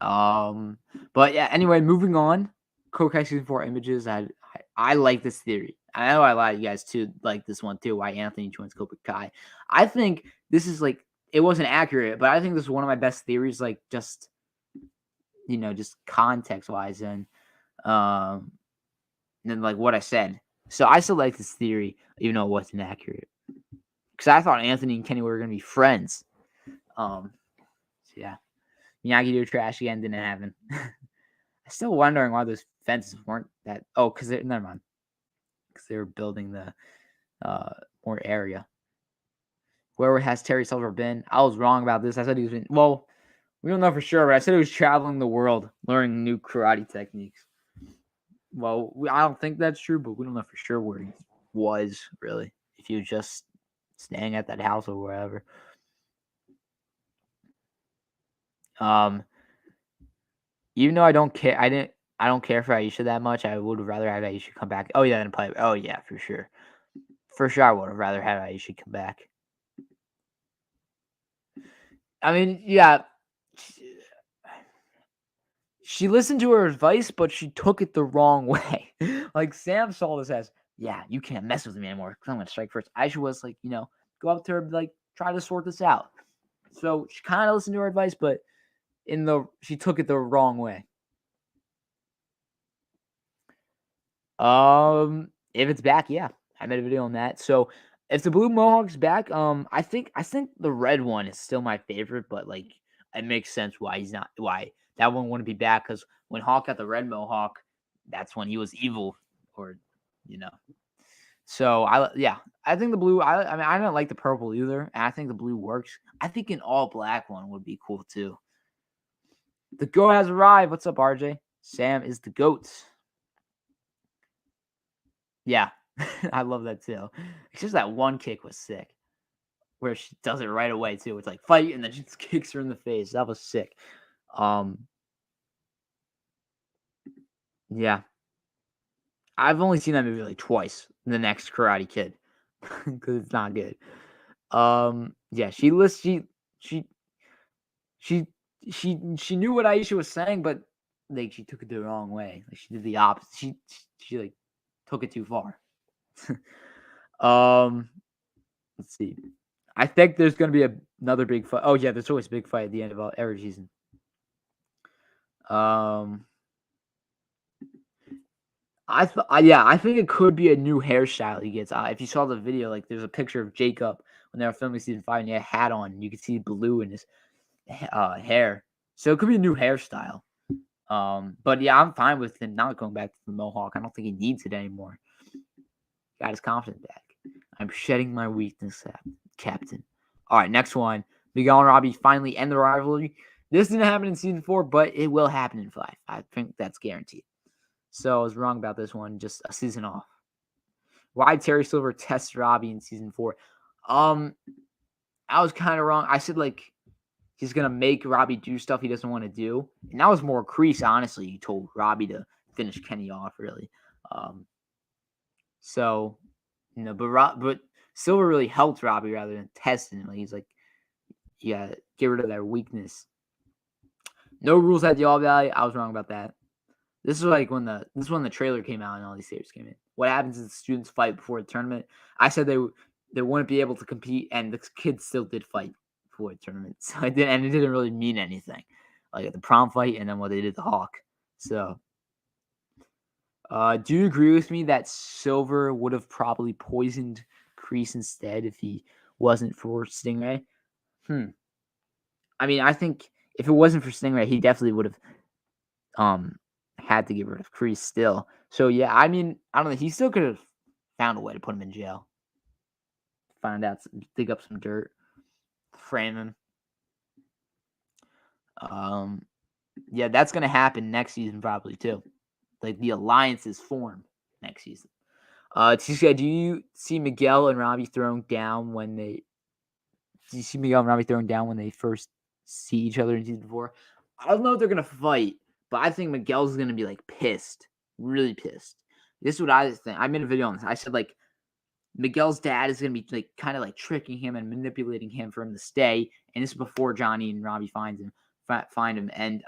But yeah, anyway, moving on. Cobra Kai season 4 images. I like this theory. I know a lot of you guys too like this one too. Why Anthony joins Cobra Kai? I think this is like it wasn't accurate, but I think this is one of my best theories. Like just just context wise and like what I said. So I still like this theory, even though it wasn't accurate, because I thought Anthony and Kenny were gonna be friends. So yeah, Miyagi do trash again didn't happen. I'm still wondering why those fences weren't that. Oh, because never mind. Because they were building the more area. Where has Terry Silver been? I was wrong about this. I said he was well, we don't know for sure, but I said he was traveling the world, learning new karate techniques. Well, I don't think that's true, but we don't know for sure where he was really. If he was just staying at that house or wherever. Even though I don't care, I don't care for Aisha that much. I would rather have Aisha come back. Oh yeah, and play. Oh yeah, for sure. For sure, I would have rather had Aisha come back. I mean, yeah, she listened to her advice, but she took it the wrong way. Like Sam saw this as, yeah, you can't mess with me anymore because I'm gonna strike first. Aisha was like, go up to her, like, try to sort this out. So she kind of listened to her advice, but she took it the wrong way. If it's back, yeah, I made a video on that. So if the blue mohawk's back, I think the red one is still my favorite, but like it makes sense why that one wouldn't be back, because when Hawk got the red mohawk, that's when he was evil, or So I think the blue. I mean, I don't like the purple either, and I think the blue works. I think an all black one would be cool too. The goat has arrived. What's up, RJ? Sam is the goat. Yeah, I love that too. It's just that one kick was sick, where she does it right away too. It's like fight, and then she just kicks her in the face. That was sick. Yeah, I've only seen that movie like twice. The Next Karate Kid, because it's not good. Yeah, she knew what Aisha was saying, but like she took it the wrong way. Like she did the opposite. She like took it too far. Let's see. I think there's gonna be another big fight. Oh yeah, there's always a big fight at the end of every season. I think it could be a new hairstyle he gets. If you saw the video, like there's a picture of Jacob when they were filming season 5, and he had a hat on, and you could see blue in his hair. So it could be a new hairstyle. But yeah, I'm fine with him not going back to the mohawk. I don't think he needs it anymore. Got his confidence back. I'm shedding my weakness, Captain. All right, next one. Miguel and Robbie finally end the rivalry. This didn't happen in season 4, but it will happen in 5. I think that's guaranteed. So I was wrong about this one. Just a season off. Why Terry Silver tests Robbie in season 4? I was kind of wrong. I said like he's gonna make Robbie do stuff he doesn't want to do, and that was more Kreese. Honestly, he told Robbie to finish Kenny off, really. So but Silver really helped Robbie rather than testing him. Like, he's like, yeah, get rid of that weakness. No rules at the All Valley. I was wrong about that. This is like when the trailer came out and all these series came in. What happens is the students fight before the tournament. I said they wouldn't be able to compete, and the kids still did fight before the tournament. So it didn't really mean anything. Like at the prom fight, and then what they did to Hawk. So, do you agree with me that Silver would have probably poisoned Kreese instead if he wasn't for Stingray? I mean, I think if it wasn't for Stingray, he definitely would have had to get rid of Kreese still. So yeah, I mean, I don't know. He still could have found a way to put him in jail. Find out, dig up some dirt, frame him. Yeah, that's gonna happen next season probably too. Like the alliances form next season. TCI, do you see Miguel and Robbie throwing down when they? Do you see Miguel and Robbie throwing down when they first see each other in season 4? I don't know if they're gonna fight, but I think Miguel's gonna be like pissed, really pissed. This is what I think. I made a video on this. I said like Miguel's dad is gonna be like kind of like tricking him and manipulating him for him to stay. And this is before Johnny and Robbie find him, and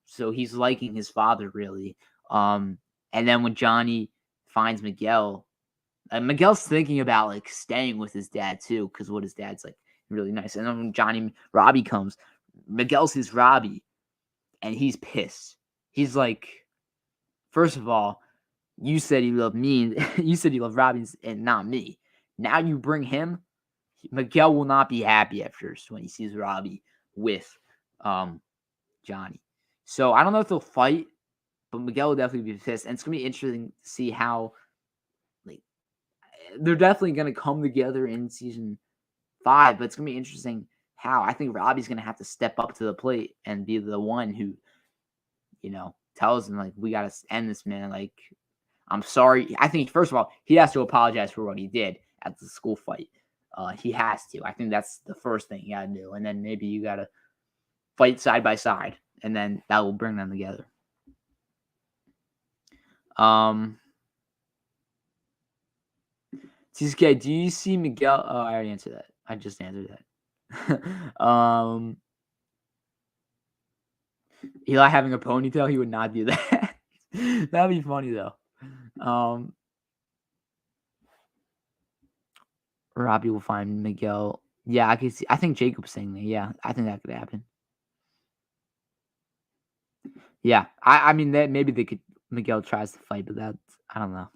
so he's liking his father really. And then when Johnny finds Miguel, Miguel's thinking about like staying with his dad too, because what his dad's like really nice. And then when Robbie comes, Miguel's his Robbie, and he's pissed. He's like, first of all, you said you love me, you said you love Robbie and not me. Now you bring him. Miguel will not be happy at first when he sees Robbie with Johnny. So I don't know if they'll fight, but Miguel will definitely be pissed. And it's going to be interesting to see how, like, they're definitely going to come together in season 5, but it's going to be interesting how. I think Robbie's going to have to step up to the plate and be the one who, tells him, like, we got to end this, man. Like, I'm sorry. I think, first of all, he has to apologize for what he did at the school fight. He has to. I think that's the first thing you got to do. And then maybe you got to fight side by side, and then that will bring them together. TCK, do you see Miguel? Oh, I already answered that. I just answered that. Eli having a ponytail, he would not do that. That'd be funny though. Robbie will find Miguel. Yeah, I can see. I think Jacob's saying that. Yeah, I think that could happen. Yeah, I mean that maybe they could. Miguel tries to fight, but that's, I don't know.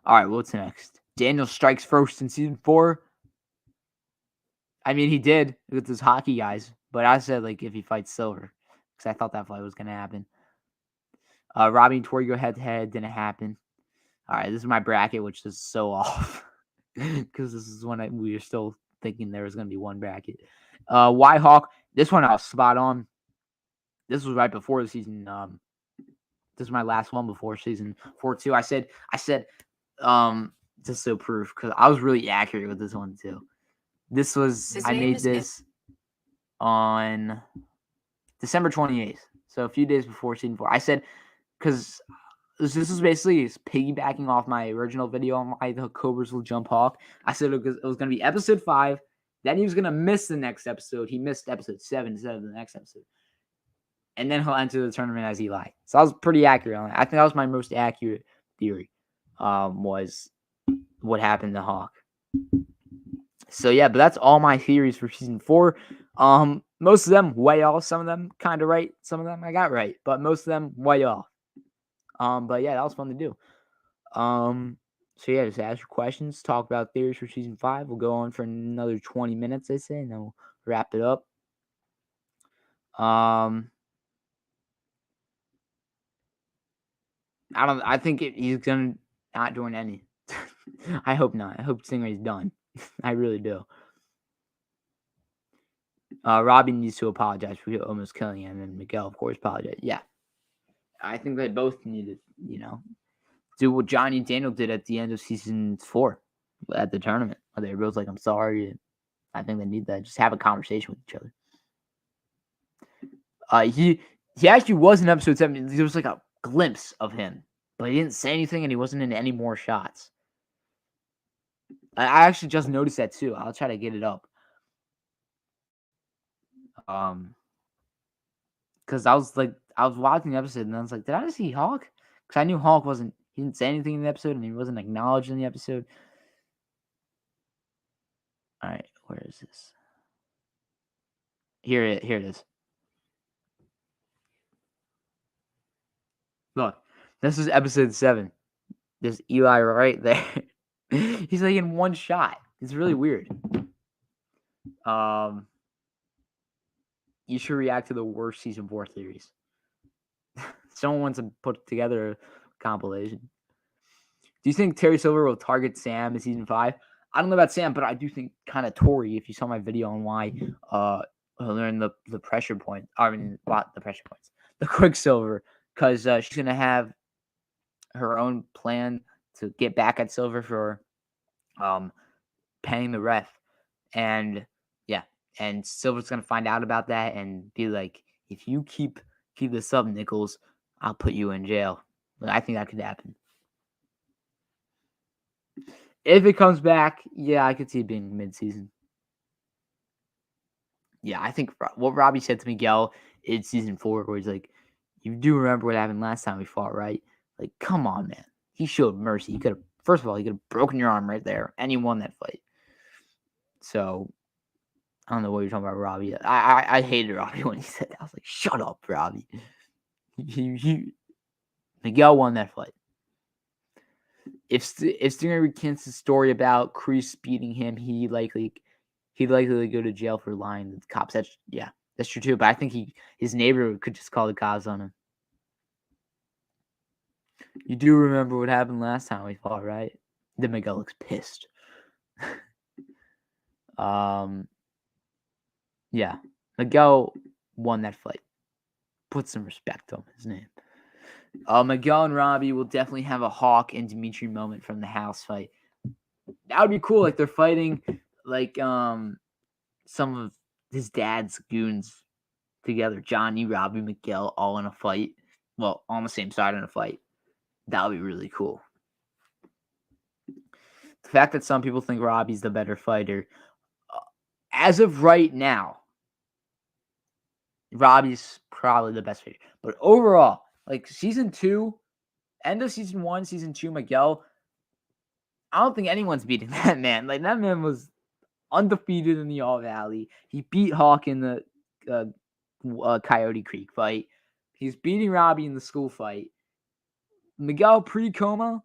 All right, what's next? Daniel strikes first in season 4. I mean, he did with his hockey guys, but I said like if he fights Silver, because I thought that fight was gonna happen. Robbie and Tori go head to head, didn't happen. All right, this is my bracket, which is so off because this is when we were still thinking there was gonna be one bracket. Y Hawk, this one I was spot on. This was right before the season. This is my last one before season 4 too. I said, just so proof, because I was really accurate with this one too. This was, I made this on December 28th, so a few days before season 4. I said, because this was basically piggybacking off my original video on why the Cobras will jump Hawk. I said it was going to be episode 5. Then he was going to miss the next episode. He missed episode 7 instead of the next episode. And then he'll enter the tournament as Eli. So I was pretty accurate on it. I think that was my most accurate theory, was what happened to Hawk. So yeah, but that's all my theories for season 4. Most of them way off. Some of them kind of right. Some of them I got right. But most of them way off. But yeah, that was fun to do. So yeah, just ask your questions, talk about theories for season 5. We'll go on for another 20 minutes, I say, and then we'll wrap it up. I think he's gonna not join any. I hope not. I hope Stingray's done. I really do. Robbie needs to apologize for almost killing him, and Miguel, of course, apologized. Yeah. I think they both needed, do what Johnny and Daniel did at the end of season 4 at the tournament. They were both like, I'm sorry. I think they need that. Just have a conversation with each other. He actually was in episode 7. There was like a glimpse of him, but he didn't say anything, and he wasn't in any more shots. I actually just noticed that too. I'll try to get it up. Because I was watching the episode, and I was like, did I see Hawk? Because I knew Hawk he didn't say anything in the episode, and he wasn't acknowledged in the episode. All right, where is this? Here it is. Look, this is episode 7. There's Eli right there. He's like in one shot. It's really weird. You should react to the worst season 4 theories. Someone wants to put together a compilation. Do you think Terry Silver will target Sam in season 5? I don't know about Sam, but I do think kind of Tori, if you saw my video on why he'll learn the pressure point. I mean, not the pressure points. The Quicksilver, because she's going to have her own plan to get back at Silver for paying the ref. And yeah, and Silver's going to find out about that and be like, if you keep this up, Nichols, I'll put you in jail. But I think that could happen. If it comes back, yeah, I could see it being mid-season. Yeah, I think what Robbie said to Miguel in season 4, where he's like, you do remember what happened last time we fought, right? Like, come on, man. he showed mercy. He could have, first of all, he could have broken your arm right there, and he won that fight. So I don't know what you're talking about, Robbie. I hated Robbie when he said that. I was like, shut up, Robbie. Miguel won that fight. If Stinger recants the story about Kreese beating him, he'd likely go to jail for lying to the cops. That's true too. But I think his neighbor could just call the cops on him. You do remember what happened last time we fought, right? Then Miguel looks pissed. Yeah, Miguel won that fight. Put some respect on his name. Miguel and Robbie will definitely have a Hawk and Dimitri moment from the house fight. That would be cool. Like they're fighting, like some of his dad's goons together. Johnny, Robbie, Miguel, all in a fight. Well, on the same side in a fight. That would be really cool. The fact that some people think Robbie's the better fighter, as of right now, Robbie's probably the best fighter. But overall, like season 2, end of season 1, season 2, Miguel, I don't think anyone's beating that man. Like that man was undefeated in the All Valley. He beat Hawk in the Coyote Creek fight. He's beating Robbie in the school fight. Miguel pre-coma,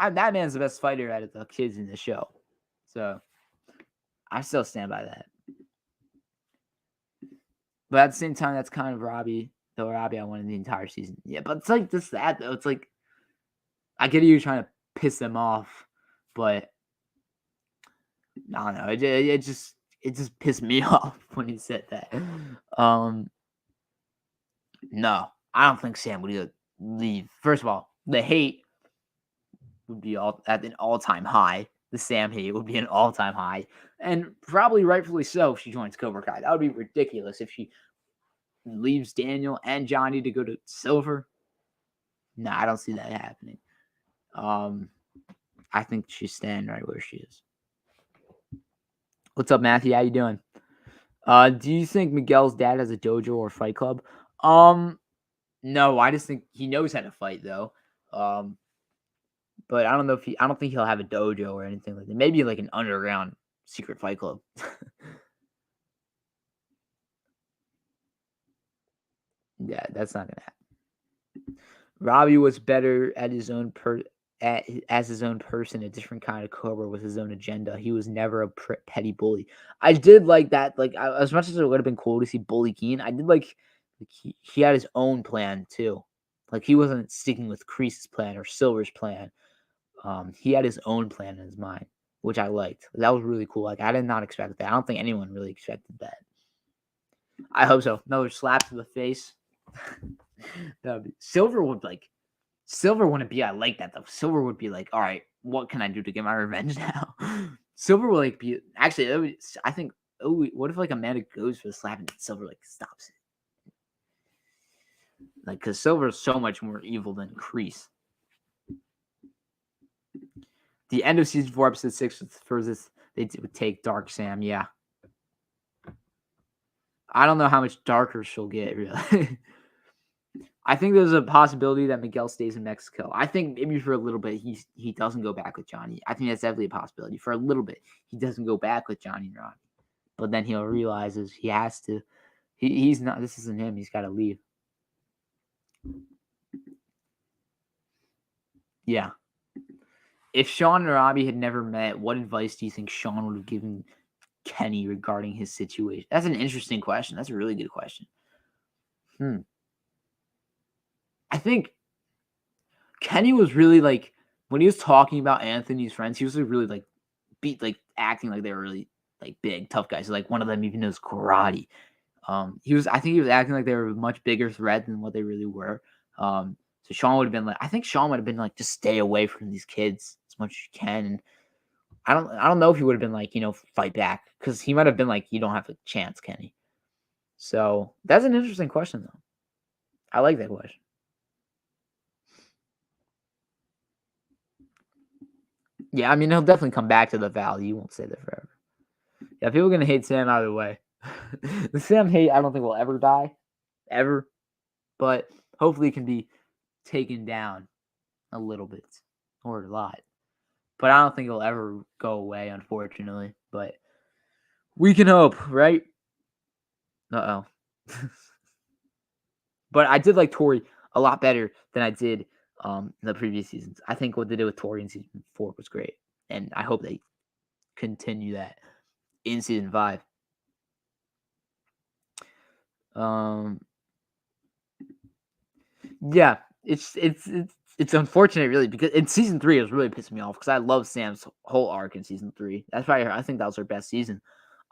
that man's the best fighter out of the kids in the show. So I still stand by that. But at the same time, that's kind of Robbie. Though Robbie, I wanted the entire season. Yeah, but it's like this, that though. It's like I get you trying to piss them off, but I don't know. It just pissed me off when he said that. No, I don't think Sam would leave. First of all, the hate would be at an all-time high. The Sam hate would be an all-time high, and probably rightfully so if she joins Cobra Kai. That would be ridiculous if she leaves Daniel and Johnny to go to Silver. No, I don't see that happening. I think she's staying right where she is. What's up, Matthew? How you doing? Do you think Miguel's dad has a dojo or fight club? No, I just think he knows how to fight though. But I don't think he'll have a dojo or anything like that. Maybe like an underground secret fight club. Yeah, that's not gonna happen. Robbie was better at his own as his own person, a different kind of Cobra with his own agenda. He was never a petty bully. I did like that. Like as much as it would have been cool to see Bully Keen, I did like he had his own plan too. Like he wasn't sticking with Kreese's plan or Silver's plan. He had his own plan in his mind, which I liked. That was really cool. Like I did not expect that. I don't think anyone really expected that. I hope so. Another slap to the face. Silver wouldn't be. I like that though. Silver would be like, all right, what can I do to get my revenge now? Silver would like be actually. I think. Oh, what if like Amanda goes for the slap and Silver like stops it? Like, because Silver is so much more evil than Kreese. The end of season 4, episode 6 was the furthest they would take Dark Sam. Yeah. I don't know how much darker she'll get, really. I think there's a possibility that Miguel stays in Mexico. I think maybe for a little bit he doesn't go back with Johnny. I think that's definitely a possibility. For a little bit, he doesn't go back with Johnny and Ronnie. But then he'll realizes he has to. He's not. This isn't him. He's got to leave. Yeah. If Sean and Robbie had never met, what advice do you think Sean would have given Kenny regarding his situation? That's an interesting question. That's a really good question. I think Kenny was really like when he was talking about Anthony's friends, he was really like acting like they were really like big, tough guys. Like one of them even knows karate. I think he was acting like they were a much bigger threat than what they really were. So Sean would have been like, I think Sean would have been like, just stay away from these kids as much as you can. And I don't know if he would have been like, fight back, because he might have been like, you don't have a chance, Kenny. So that's an interesting question though. I like that question. Yeah, I mean, he'll definitely come back to the Valley. He won't stay there forever. Yeah, people are going to hate Sam out of the way. The Sam hate, I don't think will ever die. Ever. But hopefully it can be taken down. a little bit or a lot. But I don't think it'll ever go away, unfortunately. But we can hope, right? Uh-oh. But I did like Tori a lot better than I did in the previous seasons. I think what they did with Tori in season 4 was great. And I hope they continue that in season 5. Yeah, it's unfortunate, really, because in season 3 it was really pissing me off because I love Sam's whole arc in season 3. That's why I think that was her best season.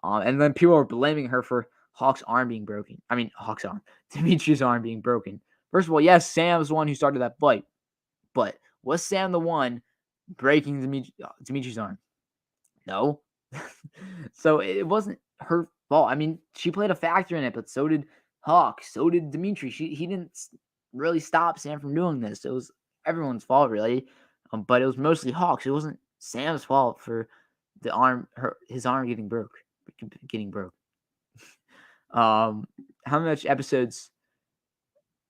And then people were blaming her for Hawk's arm being broken. I mean, Hawk's arm, Dimitri's arm being broken. First of all, yes, Sam's the one who started that fight, but was Sam the one breaking Dimitri's arm? No. So it wasn't her fault. I mean, she played a factor in it, but so did Hawk, so did Dimitri. He didn't really stop Sam from doing this. It was everyone's fault, really. But it was mostly Hawk's. It wasn't Sam's fault for his arm getting broke. How much episodes?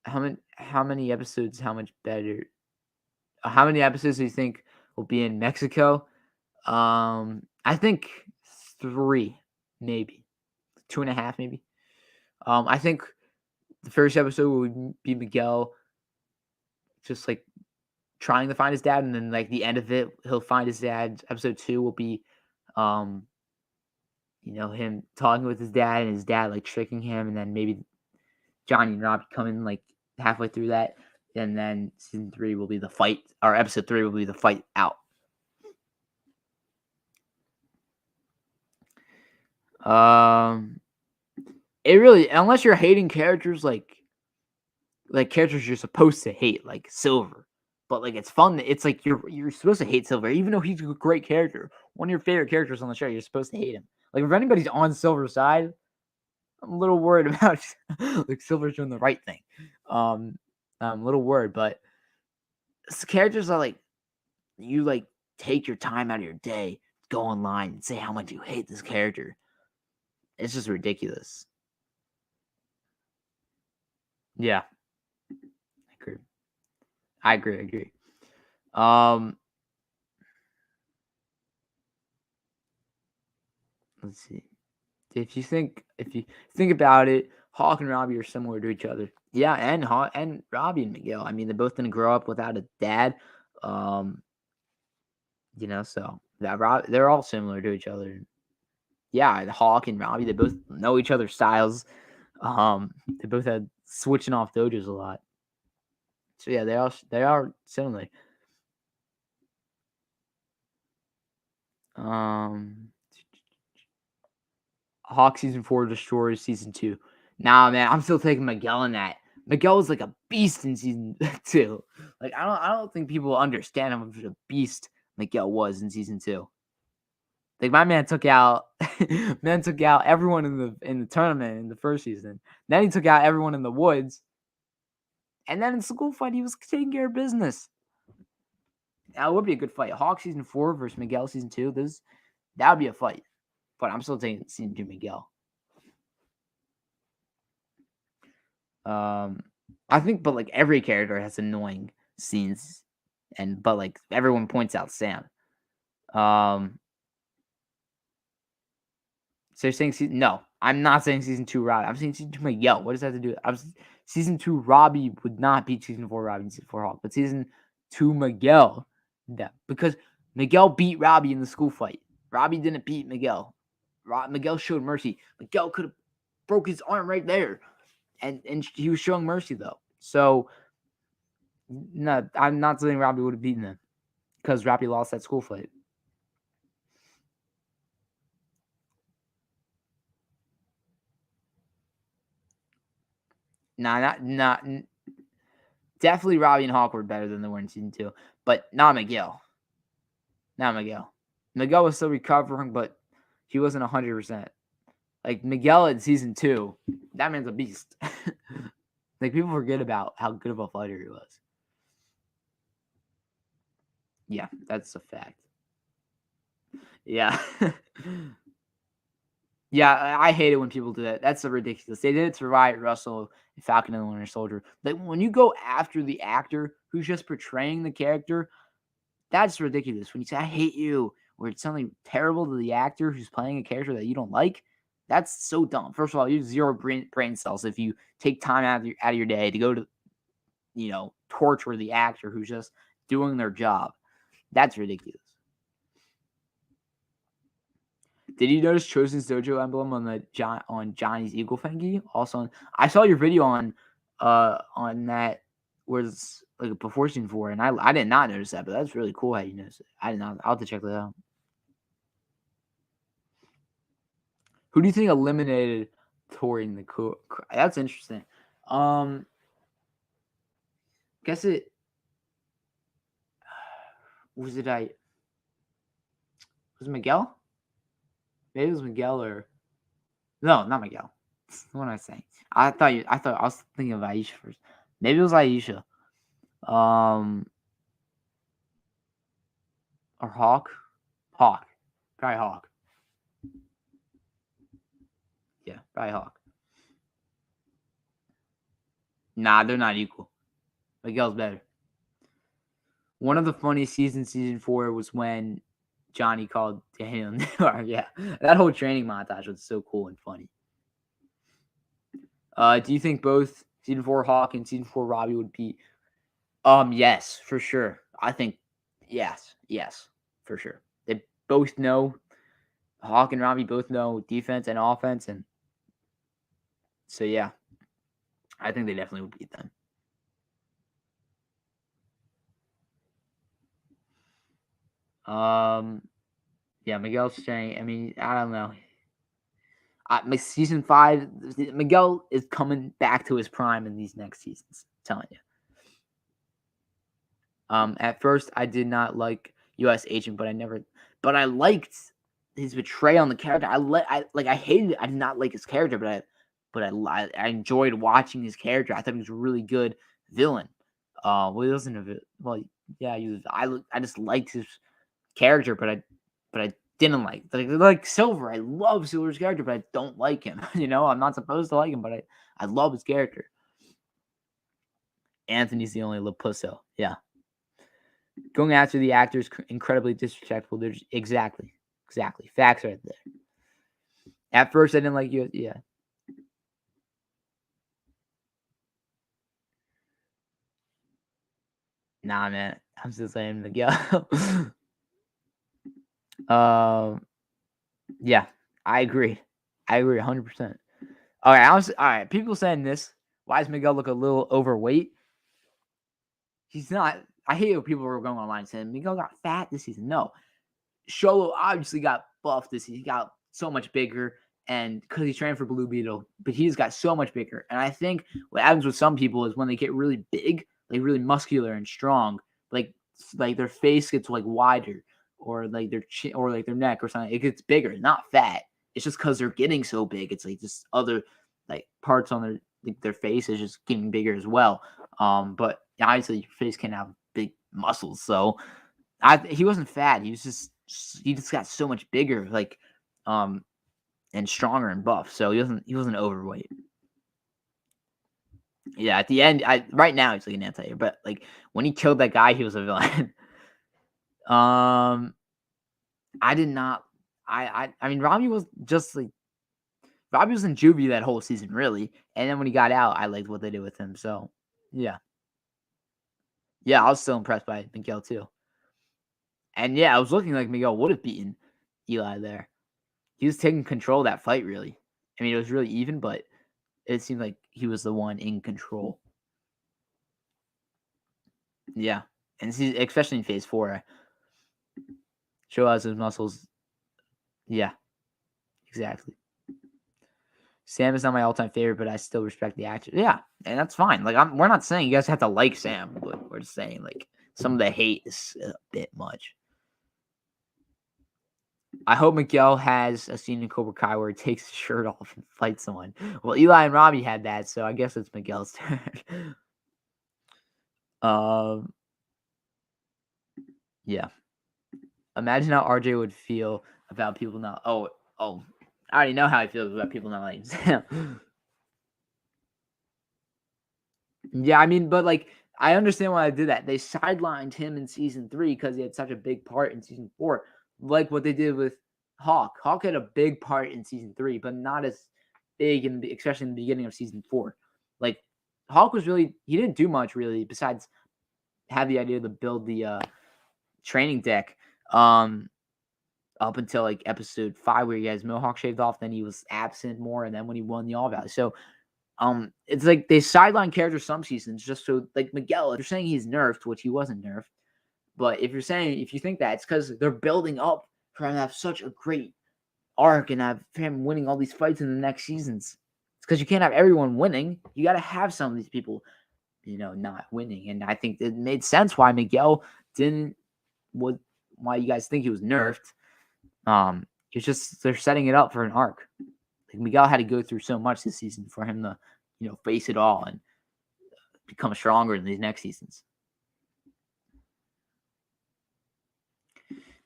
How many episodes? How much better? How many episodes do you think will be in Mexico? I think 3, maybe 2.5, maybe. I think the first episode would be Miguel just like trying to find his dad, and then like the end of it, he'll find his dad. Episode 2 will be, him talking with his dad and his dad like tricking him, and then maybe Johnny and Robbie coming like halfway through that, and then season 3 will be the fight, or episode 3 will be the fight out. It really, unless you're hating characters like characters you're supposed to hate, like Silver, but like it's fun. It's like you're supposed to hate Silver, even though he's a great character, one of your favorite characters on the show. You're supposed to hate him. Like if anybody's on Silver's side, I'm a little worried about like Silver's doing the right thing. I'm a little worried, but characters are like you like take your time out of your day, go online and say how much you hate this character. It's just ridiculous. Yeah. I agree. Let's see. If you think about it, Hawk and Robbie are similar to each other. Yeah, and Robbie and Miguel. I mean, they both didn't grow up without a dad. So they're all similar to each other. Yeah, Hawk and Robbie, they both know each other's styles. They both had switching off dojos a lot. So yeah, they are similar. Hawk season 4 destroys season 2. Nah, man, I'm still taking Miguel in that. Miguel was like a beast in season 2. Like I don't think people understand how much of a beast Miguel was in season 2. Like my man took out everyone in the tournament in the first season. Then he took out everyone in the woods. And then in school fight, he was taking care of business. That would be a good fight. Hawk season 4 versus Miguel season 2. That would be a fight. But I'm still taking season 2 Miguel. I think, but like every character has annoying scenes, but like everyone points out Sam. So you're saying no? I'm not saying season 2 Robbie. I'm saying season 2 Miguel. What does that have to do? Season 2 Robbie would not beat season 4 Robbie and season 4 Hawk, but season 2 Miguel, yeah, because Miguel beat Robbie in the school fight. Robbie didn't beat Miguel. Miguel showed mercy. Miguel could have broke his arm right there, and he was showing mercy though. So no, I'm not saying Robbie would have beaten him because Robbie lost that school fight. Not definitely Robbie and Hawk were better than they were in season 2, but not Miguel. Miguel was still recovering, but he wasn't 100%. Like Miguel in season 2, that man's a beast. Like people forget about how good of a fighter he was. Yeah, that's a fact. Yeah. Yeah, I hate it when people do that. That's so ridiculous. They did it to Riot Russell, Falcon and the Winter Soldier. Like when you go after the actor who's just portraying the character, that's ridiculous. When you say, I hate you, or it's something terrible to the actor who's playing a character that you don't like, that's so dumb. First of all, you have zero brain cells if you take time out of your day to go to, torture the actor who's just doing their job. That's ridiculous. Did you notice Chosen's Dojo emblem on Johnny's Eagle Fengi? Also, I saw your video on that was like before season 4, and I did not notice that, but that's really cool how you noticed it. I did not. I'll have to check that out. Who do you think eliminated Tori in the cool? That's interesting. Guess it was it Miguel? Maybe it was Miguel or no, not Miguel. What am I saying? I thought I was thinking of Aisha first. Maybe it was Aisha. Or Hawk. Probably Hawk. Yeah, probably Hawk. Nah, they're not equal. Miguel's better. One of the funniest seasons, season 4, was when Johnny called Daniel. Yeah, that whole training montage was so cool and funny. Do you think both season 4 Hawk and season 4 Robbie would beat? Yes, for sure. I think yes, for sure. They both know. Hawk and Robbie both know defense and offense, and so yeah, I think they definitely would beat them. Yeah, Miguel's saying. I mean, I don't know. Season 5, Miguel is coming back to his prime in these next seasons. I'm telling you. At first, I did not like U.S. Agent, but I liked his betrayal on the character. I hated it. I did not like his character, but I enjoyed watching his character. I thought he was a really good villain. Well, he wasn't a villain. Well, yeah, he was. I just liked his character, but I didn't like Silver. I love Silver's character, but I don't like him. I'm not supposed to like him, but I love his character. Anthony's the only Lapusso. Yeah. Going after the actor is incredibly disrespectful. There's exactly. Facts right there. At first, I didn't like you. Yeah. Nah, man. I'm still saying Miguel. Yeah, I agree 100%. All right. People saying this. Why does Miguel look a little overweight? He's not. I hate when people are going online saying Miguel got fat this season. No, Sholo obviously got buffed this season. He got so much bigger, and because he's training for Blue Beetle, but he's got so much bigger. And I think what happens with some people is when they get really big, like really muscular and strong, like their face gets like wider, or like their chin, or like their neck or something. It gets bigger, not fat. It's just because they're getting so big. It's like just other like parts on their face is just getting bigger as well. But obviously your face can have big muscles, so he wasn't fat. He just got so much bigger, like and stronger and buff. So he wasn't overweight. Yeah, at the end, right now he's like an anti-hero, but like when he killed that guy, he was a villain. I did not. I mean, Robbie was in juvie that whole season, really. And then when he got out, I liked what they did with him. So yeah, I was still impressed by Miguel too. And yeah, I was looking like Miguel would have beaten Eli there. He was taking control of that fight, really. I mean, it was really even, but it seemed like he was the one in control. Yeah, and especially in phase 4, show us his muscles. Yeah, exactly. Sam is not my all-time favorite, but I still respect the actor. Yeah, and that's fine. Like, we're not saying you guys have to like Sam, but we're just saying like some of the hate is a bit much. I hope Miguel has a scene in Cobra Kai where he takes his shirt off and fights someone. Well, Eli and Robbie had that, so I guess it's Miguel's turn. Yeah. Imagine how RJ would feel about people not. Oh, I already know how he feels about people not liking Sam. Yeah, I mean, but like I understand why they did that. They sidelined him in season 3 because he had such a big part in season 4, like what they did with Hawk. Hawk had a big part in season 3, but not as big, especially in the beginning of season 4. Like Hawk was he didn't do much really besides have the idea to build the training deck up until like episode 5 where he has Mohawk shaved off. Then he was absent more, and then when he won the All Valley. So it's like they sideline characters some seasons just so, like Miguel, if you're saying he's nerfed, which he wasn't nerfed, but if you think that, it's because they're building up for him to have such a great arc and have him winning all these fights in the next seasons. It's because you can't have everyone winning. You got to have some of these people, not winning. And I think it made sense why Miguel why you guys think he was nerfed. It's just they're setting it up for an arc. Like Miguel had to go through so much this season for him to, face it all and become stronger in these next seasons.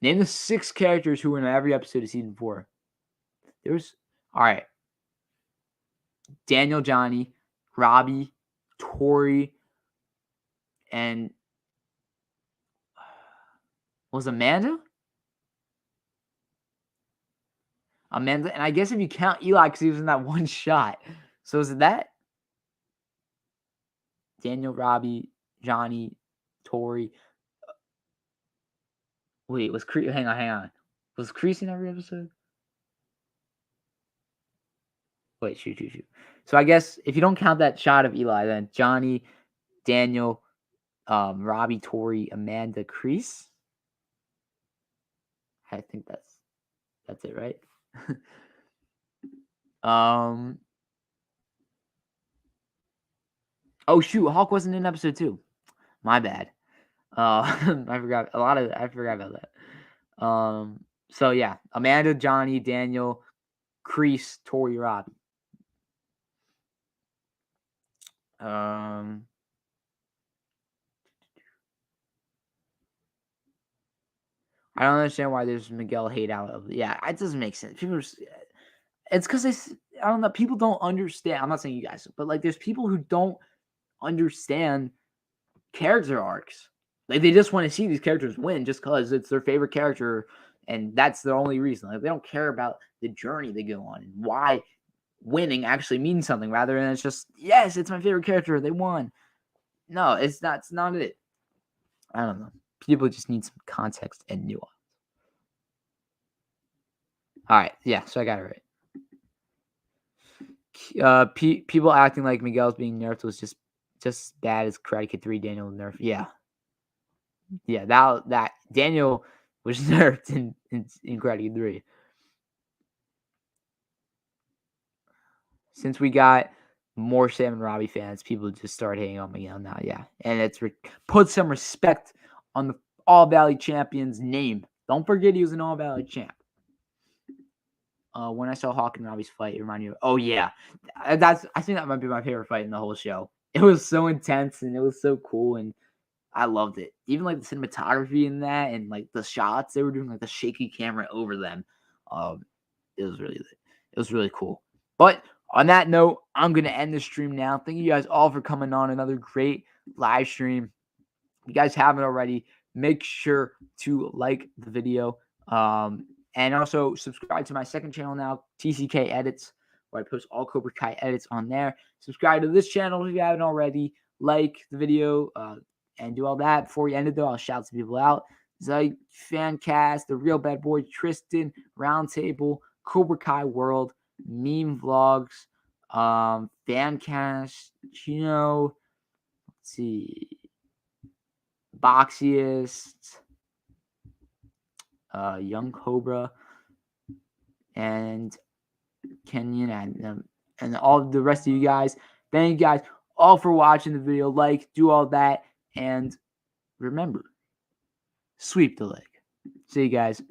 Name the 6 characters who were in every episode of season 4. All right. Daniel, Johnny, Robbie, Tori, and was Amanda? And I guess if you count Eli because he was in that one shot. So is it that? Daniel, Robbie, Johnny, Tori. Wait, hang on. Was Kreese in every episode? Wait, shoot. So I guess if you don't count that shot of Eli, then Johnny, Daniel, Robbie, Tori, Amanda, Kreese. I think that's it, right? Oh shoot, Hawk wasn't in episode 2. My bad. I forgot about that. So yeah, Amanda, Johnny, Daniel, Kreese, Tori, Robbie. I don't understand why there's Miguel hate out of it doesn't make sense. It's because I don't know, people don't understand. I'm not saying you guys, but like there's people who don't understand character arcs. Like they just want to see these characters win just because it's their favorite character and that's the only reason. Like they don't care about the journey they go on and why winning actually means something rather than it's just, yes, it's my favorite character, they won. No, it's not it. I don't know. People just need some context and nuance. All right, yeah, so I got it right. People acting like Miguel's being nerfed was just as bad as Karate Kid 3 Daniel nerf. Yeah, that Daniel was nerfed in Karate Kid 3. Since we got more Sam and Robbie fans, people just start hating on Miguel now. Yeah, and it's put some respect on the All Valley champion's name. Don't forget he was an All Valley champ. When I saw Hawk and Robbie's fight, it reminded me of, oh yeah, I think that might be my favorite fight in the whole show. It was so intense and it was so cool and I loved it. Even like the cinematography in that and like the shots they were doing, like the shaky camera over them. It was really cool. But on that note, I'm gonna end the stream now. Thank you guys all for coming on another great live stream. If you guys haven't already, make sure to like the video. And also subscribe to my second channel now, TCK Edits, where I post all Cobra Kai edits on there. Subscribe to this channel if you haven't already. Like the video and do all that. Before we end it, though, I'll shout some people out. Zyke, Fancast, The Real Bad Boy, Tristan, Roundtable, Cobra Kai World, Meme Vlogs, Fancast, Chino, let's see, Boxiest, Young Cobra, and Kenyon, and all the rest of you guys. Thank you guys all for watching the video. Like, do all that, and remember, sweep the leg. See you guys.